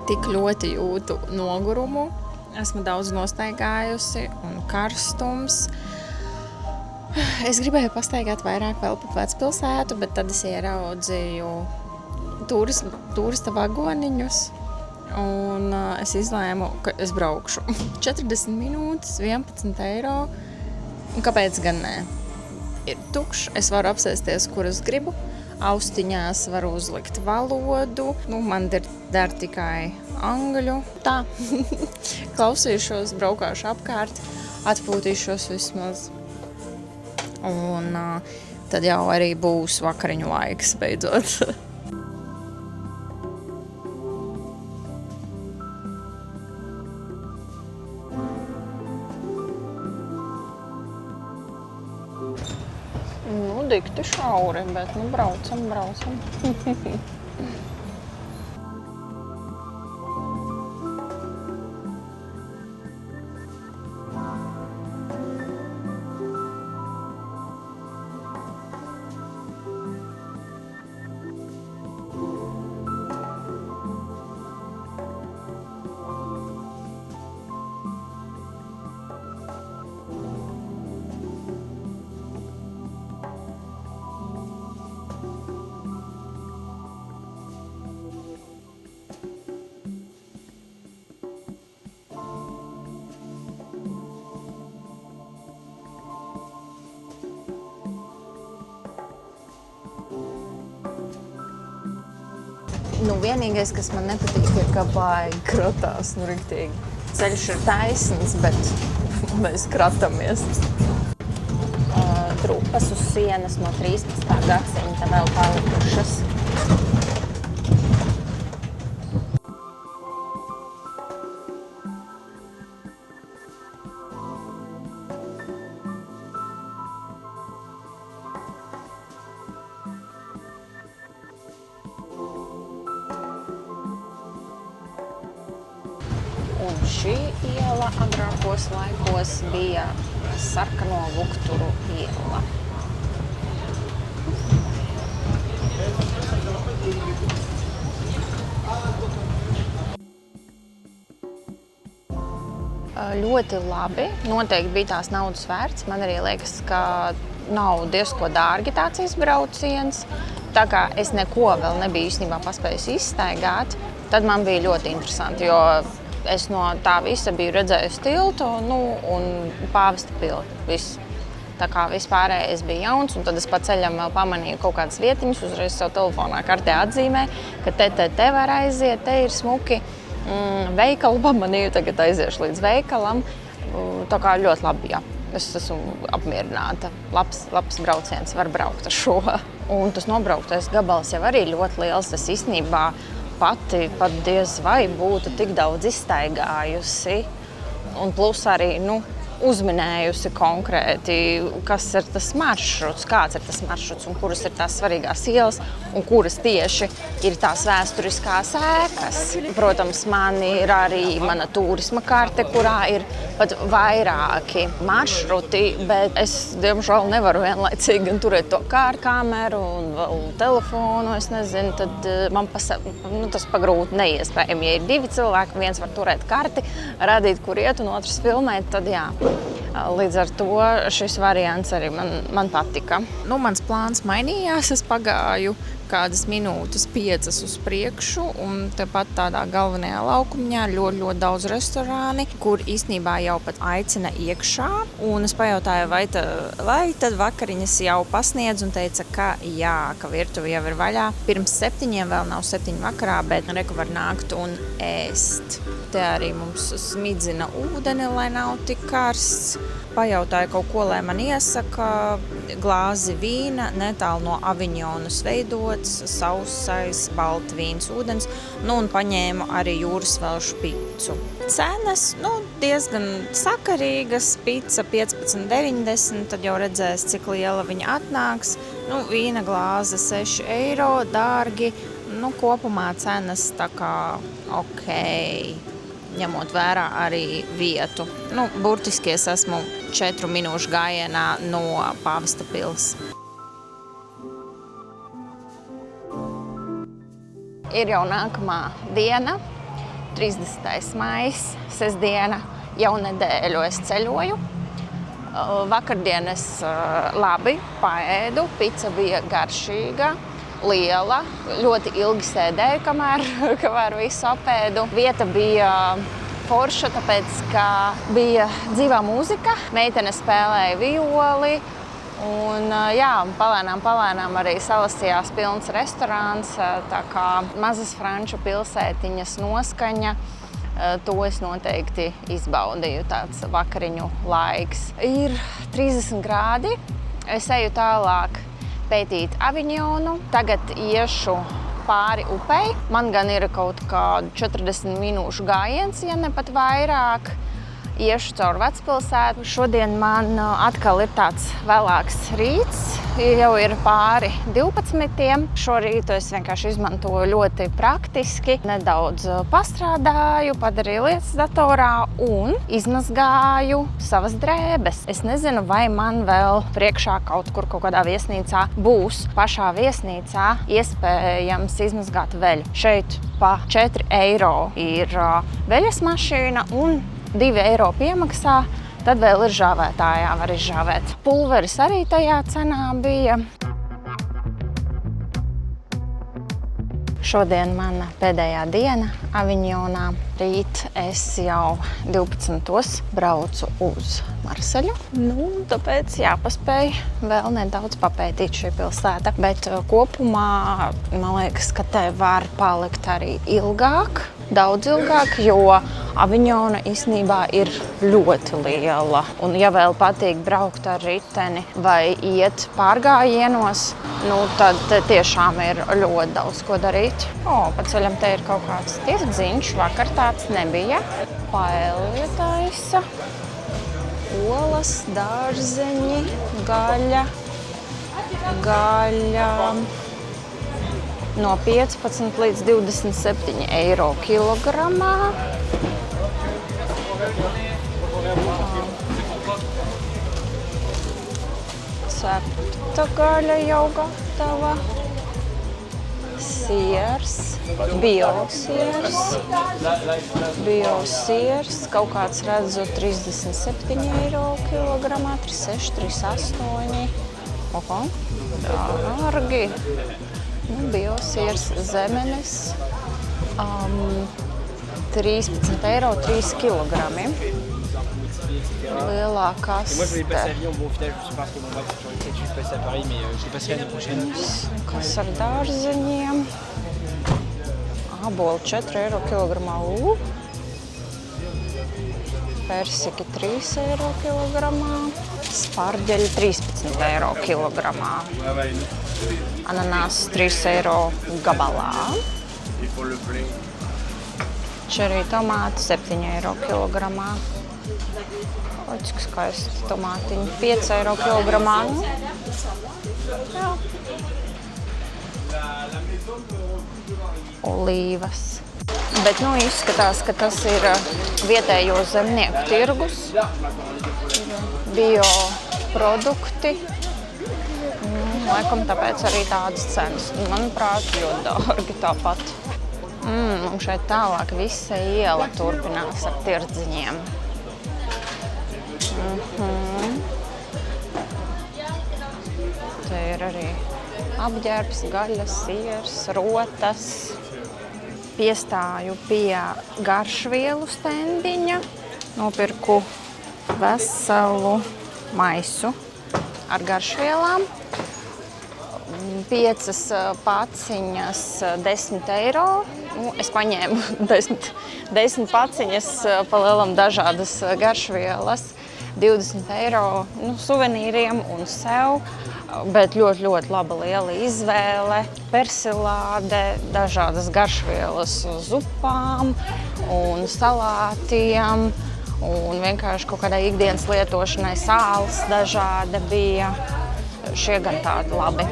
Tik ļoti jūtu nogurumu. Esmu daudz nostaigājusi un karstums. Es gribēju pastaigāt vairāk vēl pa vecpilsētu, bet tad es ieraudzīju turista vagoniņus un es izlēmu, ka es braukšu. 40 minūtes, 11 eiro. Un kāpēc gan nē? Ir tukšs, es varu apsēsties, kur es gribu. Austiņās varu uzlikt valodu. Man der tikai angļu. Tā. Klausīšos, braukāšu apkārt, atpūtīšos vismaz. Un tad jau arī būs vakariņu laiks beidzot. Dikti šauri, bet braucam. Vienīgais, kas man nepatīk, ir, ka baigi kratās, riktīgi. Ceļš ir taisns, bet mēs kratamies. Trupas uz sienas no 13. gadsimta vēl palikušas. Un šī iela agrākos laikos bija Sarkano Vukturu iela. Ļoti labi. Noteikti bija tās naudas vērts. Man arī liekas, ka nav diezko dārgi tāds izbrauciens. Tā kā es neko vēl nebiju īstenībā paspējusi izstaigāt, tad man bija ļoti interesanti, jo es no tā visa biju redzējusi tiltu, un Pāvesta pili. Viss. Tā kā vispārējais bija jauns, un tad es pa ceļam vēl pamanīju kaut kādas vietiņas, uzreiz savu telefonā kartē atzīmēju, ka te var aiziet, te ir smuki. Veikalu pamanīju, tagad aiziešu līdz veikalam. Tā kā ļoti labi, jā. Es esmu apmierināta. Labs brauciens, var braukt ar šo. Un tas nobrauktais gabals jau arī ļoti liels. Es īstenībā pat diez vai būtu tik daudz izstaigājusi. Un plus arī, uzminējusi konkrēti, kas ir tas maršruts, kāds ir tas maršruts un kuras ir tās svarīgās ielas un kuras tieši ir tās vēsturiskās ēkas. Protams, man ir arī mana turisma karte, kurā ir pat vairāki maršruti, bet es, diemžēl, nevaru vienlaicīgi gan turēt to kameru un vēl telefonu, es nezinu, tad man tas pagrūti neiespējami. Ja ir 2 cilvēki, viens var turēt karti, radīt, kur iet un otrs filmēt, tad jā. Līdz ar to šis variants arī man patika. Mans plāns mainījās, es pagāju kādas minūtes 5 uz priekšu, un tepat tādā galvenajā laukumiņā ļoti daudz restorāni, kur īstenībā jau pat aicina iekšā. Un es pajautāju, vai tad vakariņas jau pasniedz, un teica, ka jā, ka virtuve jau ir vaļā. Pirms 7, vēl nav 7 vakarā, bet reku var nākt un ēst. Te arī mums smidzina ūdeni, lai nav tik karsts. Pajautāju kaut ko, lai man iesaka, glāzi vīna, netālu no Aviņonas veidots, sausais, baltvīns, ūdens, un paņēmu arī jūras velšu picu. Cenas, diezgan sakarīgas, pica 15,90, tad jau redzēs, cik liela viņa atnāks. Vīna glāze 6 eiro, dārgi, kopumā cenas tā kā okei. Ņemot vērā arī vietu. Burtiski es esmu 4 minūšu gājienā no Pāvesta pils. Ir jau nākamā diena, 30. maijs, sestdiena, jau nedēļu es ceļoju. Vakardien es labi paēdu, pica bija garšīga. Liela, ļoti ilgi sēdēju, kamēr visu apēdu. Vieta bija forša, tāpēc, ka bija dzīvā mūzika, meitene spēlēja violi, un palēnām arī salasījās pilns restorāns, tā kā mazas franču pilsētiņas noskaņa. To es noteikti izbaudīju, tāds vakariņu laiks. Ir 30 grādi, es eju tālāk pētīt Aviņonu. Tagad iešu pāri upei. Man gan ir kaut kādu 40 minūšu gājiens, ja ne pat vairāk. Iešu caur Vecpilsētu. Šodien man atkal ir tāds vēlāks rīts. Jau ir pāri 12. Šorītu es vienkārši izmantoju ļoti praktiski. Nedaudz pastrādāju, padarīju lietas datorā un izmazgāju savas drēbes. Es nezinu, vai man vēl priekšā kaut kādā viesnīcā būs pašā viesnīcā iespējams izmazgāt veļu. Šeit pa 4 eiro ir veļas mašīna un 2 eiro piemaksā. Tad vēl ir žāvētājā, var izžāvēt. Pulveris arī tajā cenā bija. Šodien mana pēdējā diena Aviņonā. Rīt es jau 12. braucu uz Marseļu. Tāpēc jāpaspēj vēl nedaudz papētīt šī pilsēta. Bet kopumā man liekas, ka te var palikt arī ilgāk. Daudz ilgāk, jo Aviņona īstenībā ir ļoti liela. Un ja vēl patīk braukt ar riteni vai iet pārgājienos, tad tiešām ir ļoti daudz ko darīt. Pa ceļam te ir kaut kāds tirdziņš, vakar tāds nebija. Paelja taisa, olas, dārzeņi, gaļa. No 15 līdz 27 eiro kilogramā. Cepta gaļa jau gatava. Siers, biosiers, kaut kāds redzu 37 eiro kilogramā, 36, 38. Oho, dārgi. Biosiers zemenes. 13 eiro 3 kilogrami. Lielā kaste. Moi, je voulais passer à Lyon. Bon, au final, je me suis pas parce que bon, bref, j'aurais peut-être juste passer à Paris, mais je le passerai l'année prochaine. Kas ar dārzeņiem? Āboli 4 eiro kilogramā. Persiki 3 eiro kilogramā. Spārģeļi 13 eiro kilogramā. Ananās 3 eiro gabalā. Čerī tomāti 7 eiro kilogramā. O, cik skaisti tomātiņi. 5 eiro kilogramā. Jā. Olīvas. Bet, izskatās, ka tas ir vietējo zemnieku tirgus. Bio produkti. Laikam tāpēc arī tādas cenas. Manuprāt, ļoti dārgi tāpat. Un šeit tālāk visa iela turpinās ar tirdziņiem. Te ir arī apģērbs, gaļas, siers, rotas. Piestāju pie garšvielu stendiņa. Nopirku veselu maisu ar garšvielām. 5 paciņas 10 eiro. Es paņēmu 10 paciņas pa lielam dažādas garšvielas. 20 eiro suvenīriem un sev. Bet ļoti, ļoti laba liela izvēle. Persilāde, dažādas garšvielas zupām un salātiem. Un vienkārši kaut kādai ikdienas lietošanai sāls dažāda bija. Šie gan tādi labi.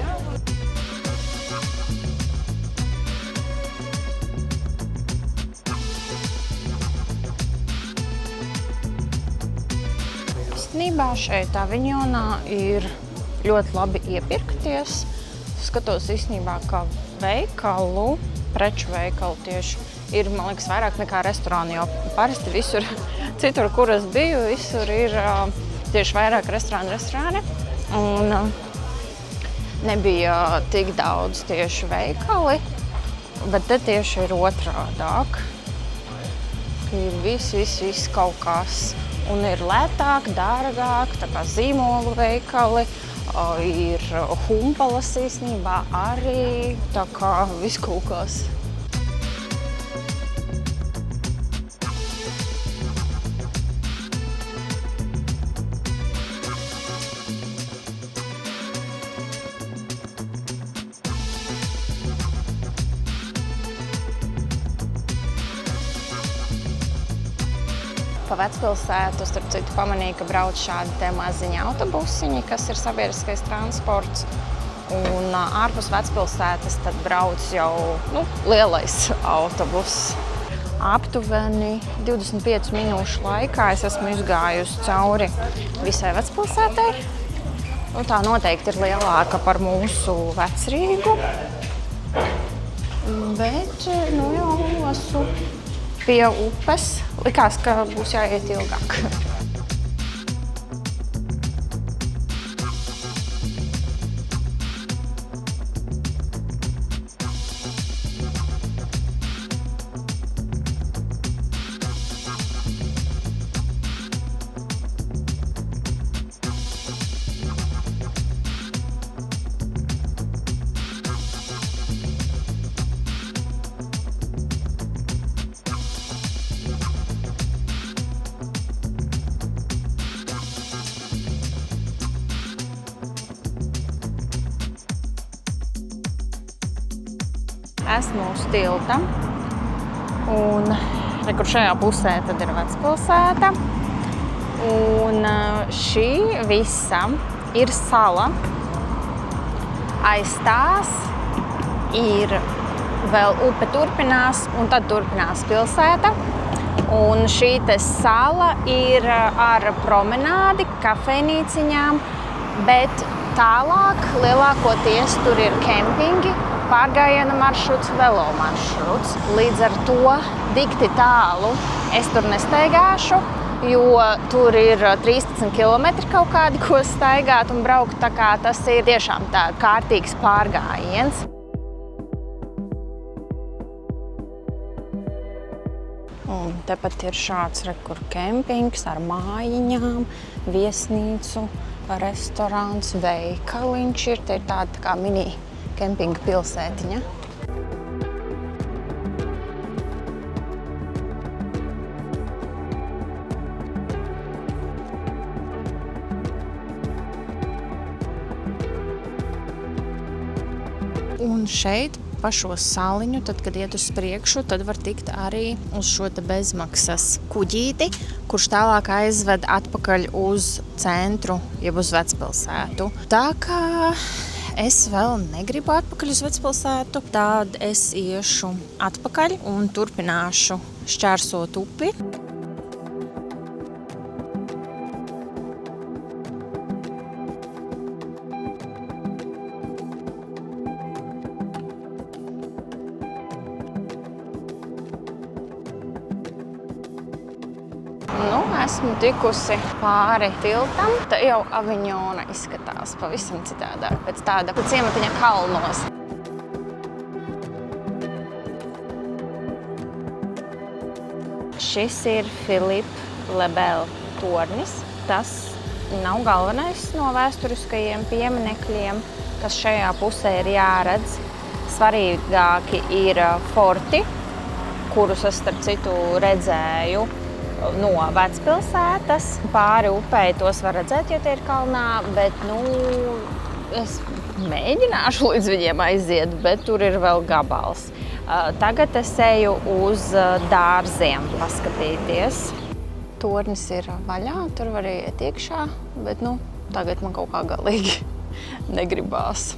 Īstenībā šeit Aviņonā ir ļoti labi iepirkties. Skatos īstenībā, ka veikalu, preču veikalu tieši ir, man liekas, vairāk nekā restorāni, jo parasti visur citur, kur es biju, visur ir tieši vairāk restorāni. Un nebija tik daudz tieši veikali, bet te tieši ir otrādāk. Ir viss kaut kas. Un ir lētāk, dārgāk, tā kā zīmolu veikali, ir humpalas īstenībā arī, tā kā viss kaut kas. Pa Vecpilsētu, starp citu, pamanīju, ka brauc šādi te maziņi autobusiņi, kas ir sabiedriskais transports. Un ārpus Vecpilsētas tad brauc jau lielais autobuss. Aptuveni 25 minūšu laikā es esmu izgājusi cauri visai Vecpilsētai. Tā noteikti ir lielāka par mūsu Vecrīgu. Bet, jau esmu pie upes. Likās, ka būs jāiet ilgāk. Esmu uz tilta, un kur šajā pusē tad ir Vecpilsēta. Un šī visa ir sala. Aiz tās ir vēl upe turpinās, un tad turpinās pilsēta. Un šī te sala ir ar promenādi, kafejnīciņām, bet tālāk lielākoties tur ir kempingi, pārgājiena maršruts, velo maršruts. Līdz ar to dikti tālu es tur nestaigāšu, jo tur ir 13 km kaut kādi, ko staigāt un braukt, tā kā tas ir tiešām tā kārtīgs pārgājiens. Un tepat ir šāds rekur kempings ar mājiņām, viesnīcu, restorāns, veikaliņš ir. Te ir tāda tā kā mini kempinga pilsētiņa. Un šeit pa šo saliņu, tad, kad iet uz priekšu, tad var tikt arī uz šo te bezmaksas kuģīti, kurš tālāk aizved atpakaļ uz centru, jeb uz Vecpilsētu. Tā kā es vēl negribu atpakaļ uz Vecpilsētu, tad es iešu atpakaļ un turpināšu šķērsot upi. Esmu tikusi pāri tiltam. Tā jau Aviņona izskatās pavisam citādāk, pēc tāda ciematiņa kalnos. Šis ir Philippe le Bel tornis. Tas nav galvenais no vēsturiskajiem pieminekļiem, kas šajā pusē ir jāredz. Svarīgāki ir forti, kurus es starp citu redzēju no Vecpilsētas. Pāri upei tos var redzēt, jo tie ir kalnā, bet, es mēģināšu līdz viņiem aiziet, bet tur ir vēl gabals. Tagad es eju uz dārziem paskatīties. Tornis ir vaļā, tur var iet iekšā, bet, tagad man kaut kā galīgi negribās.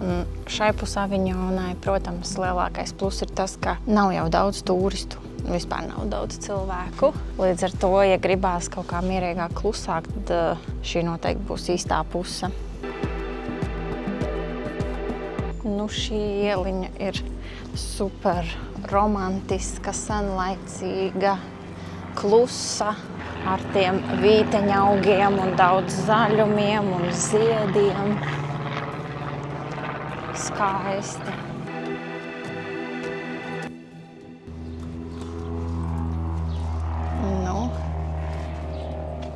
Un šai pusē Aviņonai, protams, lielākais plus ir tas, ka nav jau daudz turistu. Vispār nav daudz cilvēku. Līdz ar to, ja gribās kaut kā mierīgāk klusāk, tad šī noteikti būs īstā puse. Šī ieliņa ir super romantiska, senlaicīga, klusa, ar tiem vīteņaugiem un daudz zaļumiem un ziediem. Skaisti.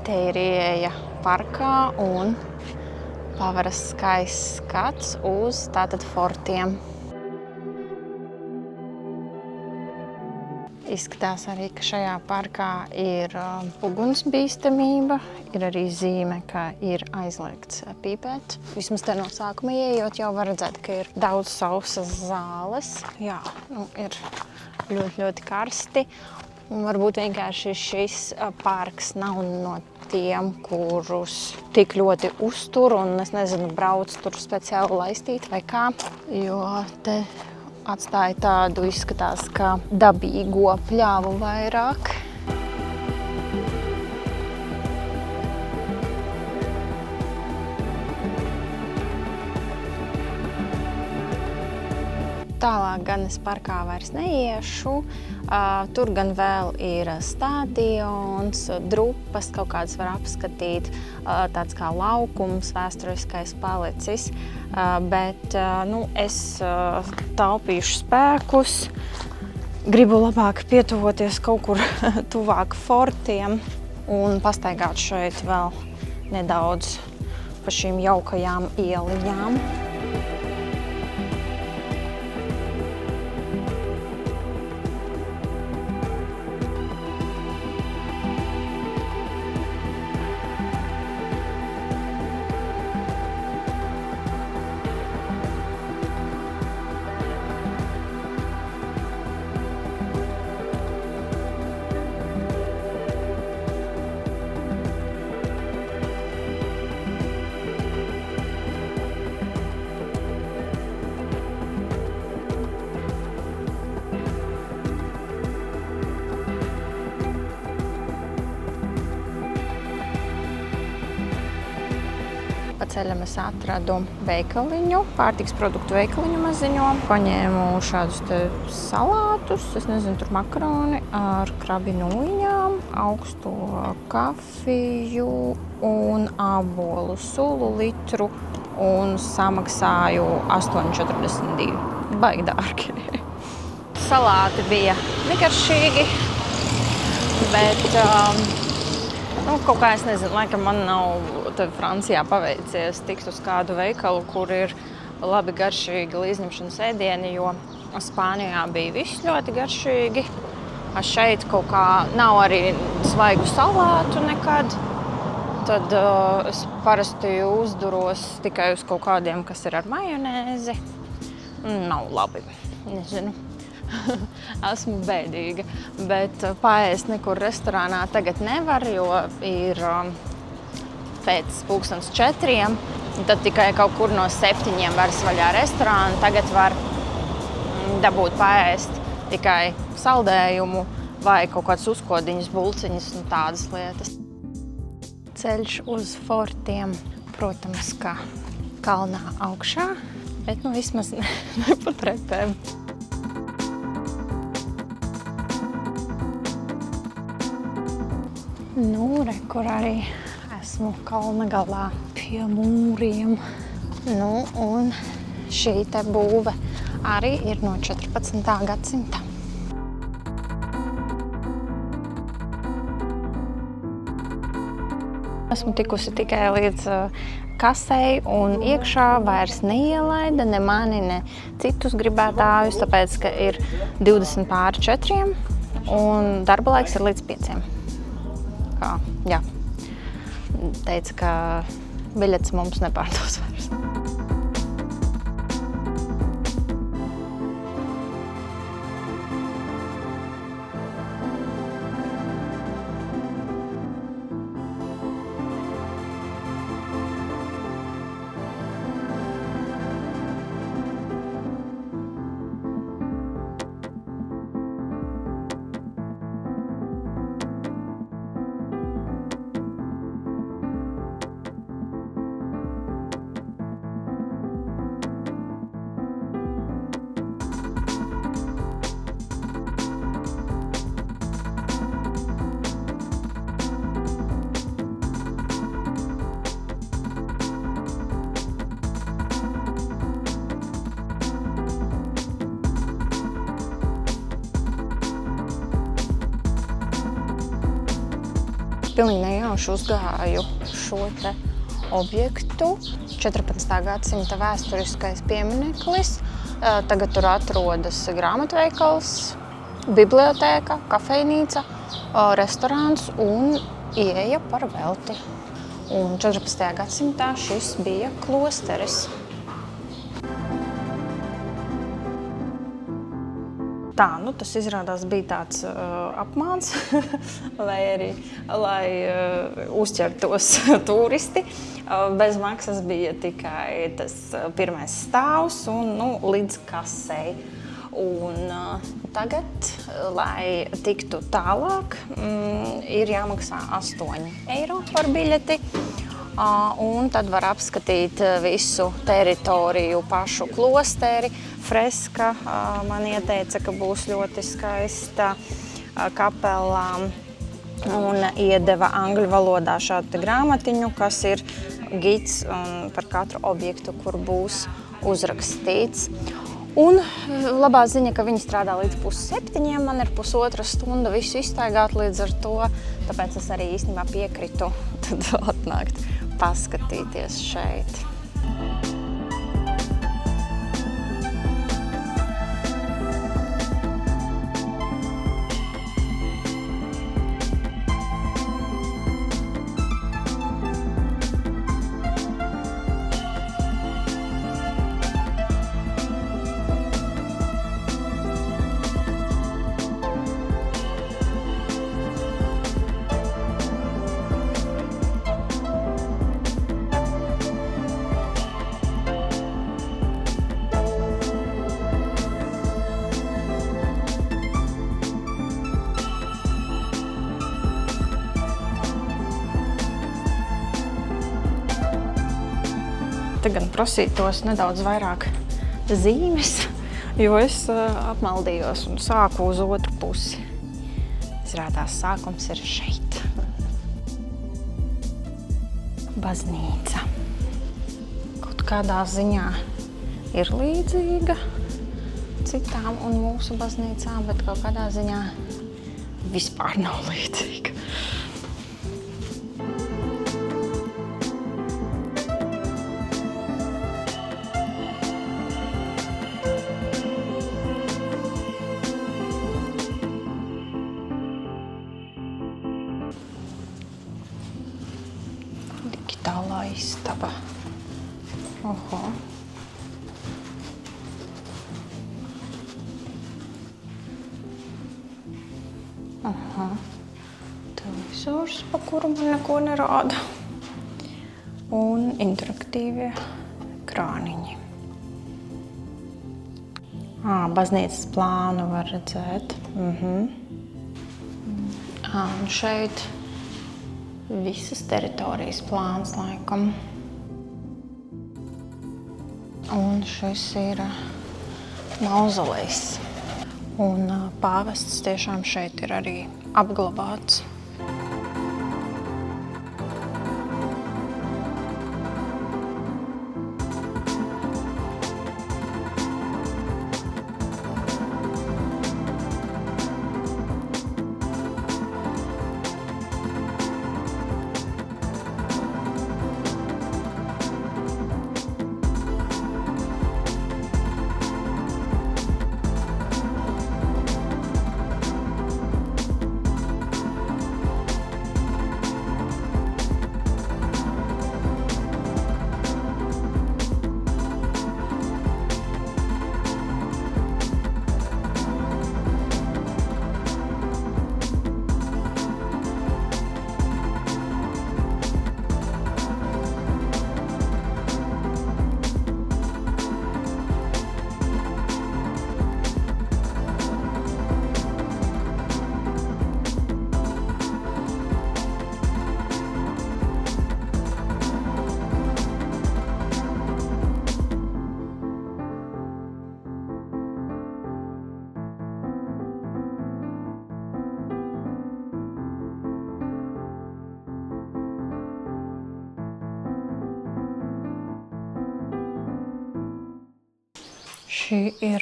Te ir ieeja parkā un paveras skaists skats uz tātad fortiem. Izskatās arī, ka šajā parkā ir ugunsbīstamība. Ir arī zīme, ka ir aizliegts pīpēt. Vismaz te no sākuma ieejot jau var redzēt, ka ir daudz sausas zāles. Jā, ir ļoti karsti. Un varbūt vienkārši šis parks nav no tiem, kurus tik ļoti uztur un, es nezinu, brauc tur speciāli laistīt vai kā, jo te atstāja tādu, izskatās, kā dabīgo pļāvu vairāk. Tālāk gan es parkā vairs neiešu. Tur gan vēl ir stadions, drupas, kaut kādas var apskatīt, tāds kā laukums vēsturiskais palicis. Bet es taupīšu spēkus, gribu labāk pietuvoties kaut kur tuvāk fortiem un pastaigāt šeit vēl nedaudz pa šīm jaukajām ieliņām. ceļa es atradu veikaliņu, pārtiks produktu veikaliņu maziņo. Paņēmu šādus te salātus, es nezinu, tur makaroni ar krabi nūjiņām, augsto kafiju un ābolu sulu litru un samaksāju 8,42. Baigi dārgi. Salāti bija negaršīgi, bet kaut kā es nezinu, laikam man nav te Francijā paveicies tikt uz kādu veikalu, kur ir labi garšīgi līdzņemšanas ēdieni, jo Spānijā bija viss ļoti garšīgi. Šeit kaut kā nav arī svaigu salātu nekad. Tad es parasti uzduros tikai uz kaut kādiem, kas ir ar majonēzi. Nav labi, nezinu. Esmu bēdīga, bet paēst nekur restorānā tagad nevar, jo ir pēc 4:00, tad tikai kaut kur no 7:00 varas vaļā restorānu. Tagad var dabūt paēst tikai saldējumu vai kaut kādas uzkodiņas, bulciņas un tādas lietas. Ceļš uz fortiem, protams, kā kalnā augšā, bet vismaz ne pa trepēm. Kur arī esmu kalna galā pie mūriem. Un šī te būve arī ir no 14. gadsimta. Esmu tikusi tikai līdz kasei un iekšā vairs neielaida ne mani, ne citus gribētājus, tāpēc, ka ir 4:20 un darba laiks ir līdz 5:00. Jā, teica, ka biļetes mums nepārdos vairs. Pilnīgi nejauši uzgāju šo te objektu. 14. gadsimta vēsturiskais piemineklis. Tagad tur atrodas grāmatveikals, bibliotēka, kafejnīca, restorāns un ieeja par velti. Un 14. gadsimtā šis bija klosteris. Tā, tas izrādās bija tāds apmāns, lai uzķertos turisti. Bez maksas bija tikai tas pirmais stāvs un līdz kasei. Un tagad, lai tiktu tālāk, ir jāmaksā 8 eiro par biļeti. Un tad var apskatīt visu teritoriju, pašu klosteri. Freska man ieteica, ka būs ļoti skaista kapelā un iedeva angļu valodā šādu grāmatiņu, kas ir gids par katru objektu, kur būs uzrakstīts. Un labā ziņa, ka viņi strādā līdz 6:30, man ir 1,5 stunda visu izstaigāt līdz ar to, tāpēc es arī īstenībā piekritu tad atnākt paskatīties šeit. te gan prasītos nedaudz vairāk zīmes, jo es apmaldījos un sāku uz otru pusi. Izrādās, sākums ir šeit. Baznīca. Kaut kādā ziņā ir līdzīga citām un mūsu baznīcām, bet kaut kādā ziņā vispār nav līdzīga. Digitālā istaba. Oho. Aha. Televizors, pa kuru man neko nerāda. Un interaktīvie krāniņi. Baznīcas plānu var redzēt. Un šeit visas teritorijas plāns laikam. Un šis ir mauzolejs. Un pāvests tiešām šeit ir arī apglabāts. Šī ir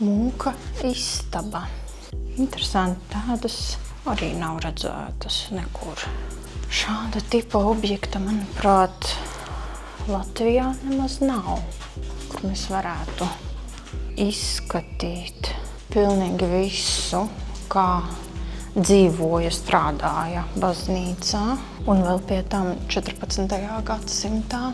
mūka istaba. Interesanti, tādas arī nav redzētas nekur. Šāda tipa objekta, manuprāt, Latvijā nemaz nav, kur mēs varētu izskatīt pilnīgi visu, kā dzīvoja, strādāja baznīcā, un vēl pie tam 14. gadsimtā.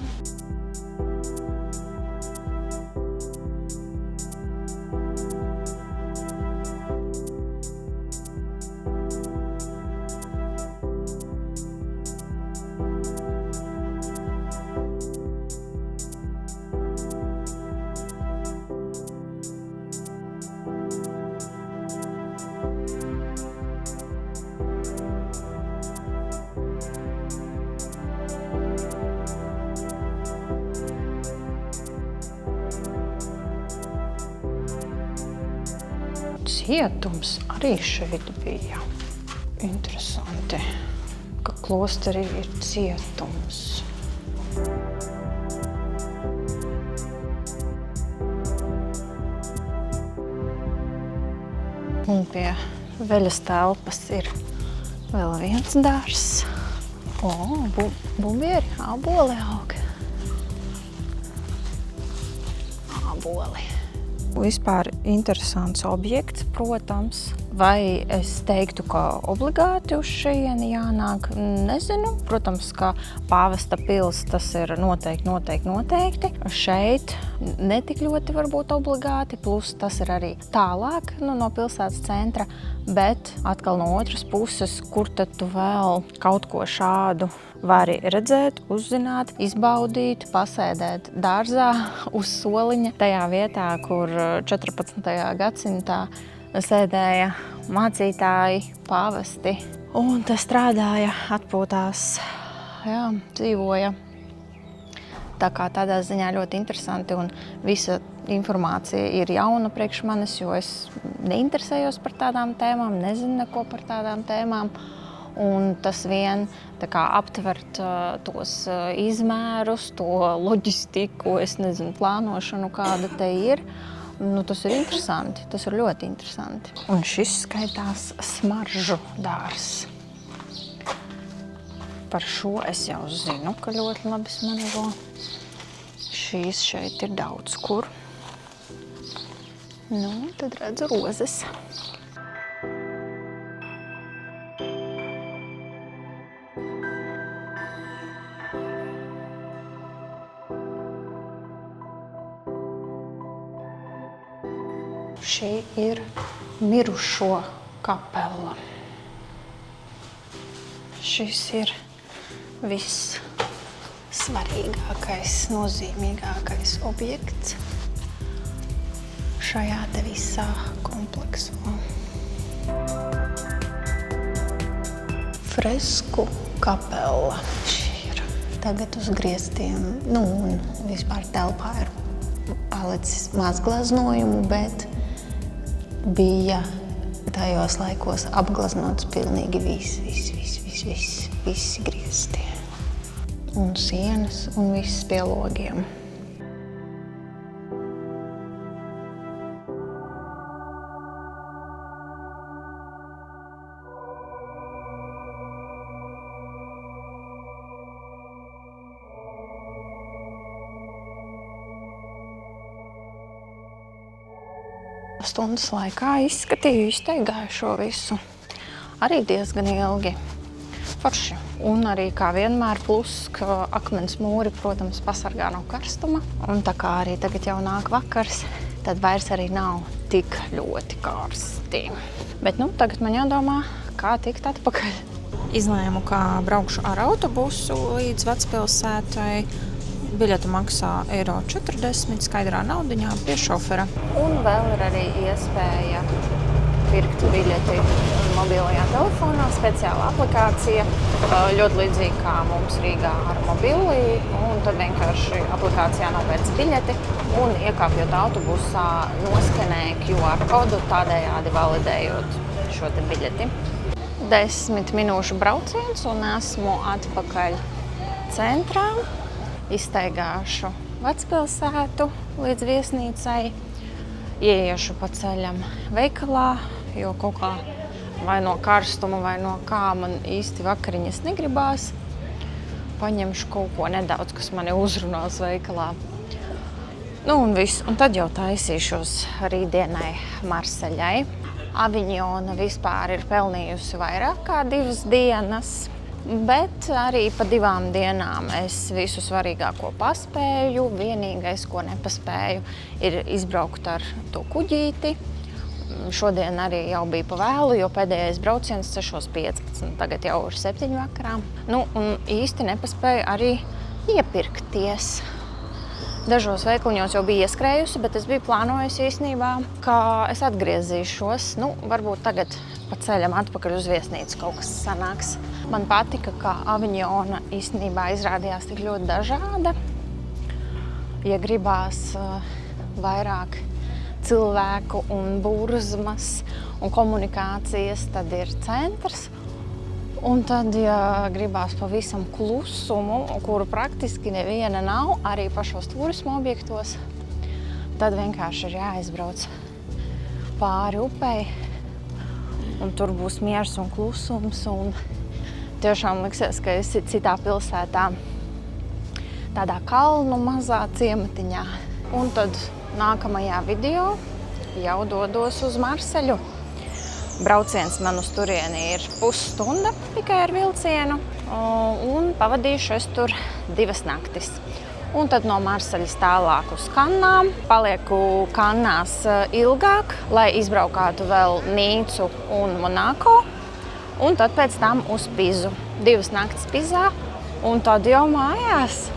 Cietums arī šeit bija. Interesanti, ka klosterī ir cietums. Un pie veļas telpas ir vēl viens dārzs. Bumbieri, āboli aug. Āboli. Vispār interesants objekts, protams. Vai es teiktu, ka obligāti uz šejieni jānāk, nezinu. Protams, ka pāvesta pils tas ir noteikti. Šeit netik ļoti varbūt obligāti, plus tas ir arī tālāk no pilsētas centra, bet atkal no otras puses, kur tad tu vēl kaut ko šādu vari redzēt, uzzināt, izbaudīt, pasēdēt dārzā uz soliņa, tajā vietā, kur 14. gadsimtā sēdēja mācītāji, pāvesti, un te strādāja, atpūtās, dzīvoja. Tā kā tādā ziņā ļoti interesanti un visa informācija ir jauna priekš manis, jo es neinteresējos par tādām tēmām, nezinu neko par tādām tēmām. Un tas vien tā kā aptvert tos izmērus, to loģistiku, es nezinu, plānošanu, kāda te ir. Nu, tas ir interesanti, tas ir ļoti interesanti. Un šis skaitās smaržu dārzs. Par šo es jau zinu, ka ļoti labi smaržo. Šīs šeit ir daudz kur. Nu, tad redzu rozes. Šī ir mirušo kapela. Šis ir viss svarīgākais, nozīmīgākais objekts šajā te visā kompleksā. Fresku kapela. Šī ir tagad uz griestiem, nu un vispār telpā ir palicis maz glaznojumu, bet bija tajos laikos apglaznots pilnīgi visi griesti. Un sienas, un viss pie logiem. Stundas laikā izskatīju, izteigāju šo visu. Arī diezgan ilgi. Forši. Un arī, kā vienmēr, plus, ka akmens mūri, protams, pasargā no karstuma. Un tā kā arī tagad jau nāk vakars, tad vairs arī nav tik ļoti karsti. Bet, nu, tagad man jādomā, kā tikt atpakaļ. Izlēmu, kā braukšu ar autobusu līdz Vecpilsētai. Biļete maksā €40 skaidrā naudiņā pie šofera. Un vēl ir arī iespēja pirkt biļeti mobilajā telefonā, speciāla aplikācija, ļoti līdzīga kā mums Rīgā ar mobili. Un tad vienkārši aplikācijā nopērc biļeti un iekāpjot autobusā noskenē QR kodu, tādējādi validējot šo te biļeti. 10 minūšu brauciens un esmu atpakaļ centrā. Izstaigāšu Vecpilsētu līdz viesnīcai, ieiešu pa ceļam veikalā, jo kaut kā vai no karstuma, vai no kā man īsti vakariņas negribās. Paņemšu kaut ko nedaudz, kas mani uzrunās veikalā. Nu un viss, un tad jau taisīšos rītdienai Marseļai. Aviņona vispār ir pelnījusi vairāk kā 2 dienas. Bet arī pa 2 dienām es visu svarīgāko paspēju. Vienīgais, ko nepaspēju, ir izbraukt ar to kuģīti. Šodien arī jau bija pa vēlu, jo pēdējais brauciens 6:15, tagad jau ir 7 vakarā. Nu, un īsti nepaspēju arī iepirkties. Dažos veikaliņos jau bija ieskrējusi, bet es biju plānojusi īstenībā, ka es atgriezīšos. Nu, varbūt tagad pa ceļam atpakaļ uz viesnīcu kaut kas sanāks. Man patika, ka Aviņona īstenībā izrādījās tik ļoti dažāda. Ja gribās vairāk cilvēku un burzmas un komunikācijas, tad ir centrs. Un tad, ja gribās pavisam klusumu, kuru praktiski neviena nav, arī pašos turismu objektos, tad vienkārši ir jāizbrauc pāri upei. Un tur būs miers un klusums. Un tiešām liksies, ka esi citā pilsētā, tādā kalnu mazā ciematiņā. Un tad nākamajā video jau dodos uz Marseļu. Brauciens man uz turieni ir pusstunda tikai ar vilcienu, un pavadīšu es tur 2 naktis. Un tad no Marseļas tālāk uz Kannām. Palieku Kannās ilgāk, lai izbraukātu vēl Nīcu un Monako. Un tad pēc tam uz Pizu. 2 naktis Pizā, un tad jau mājās.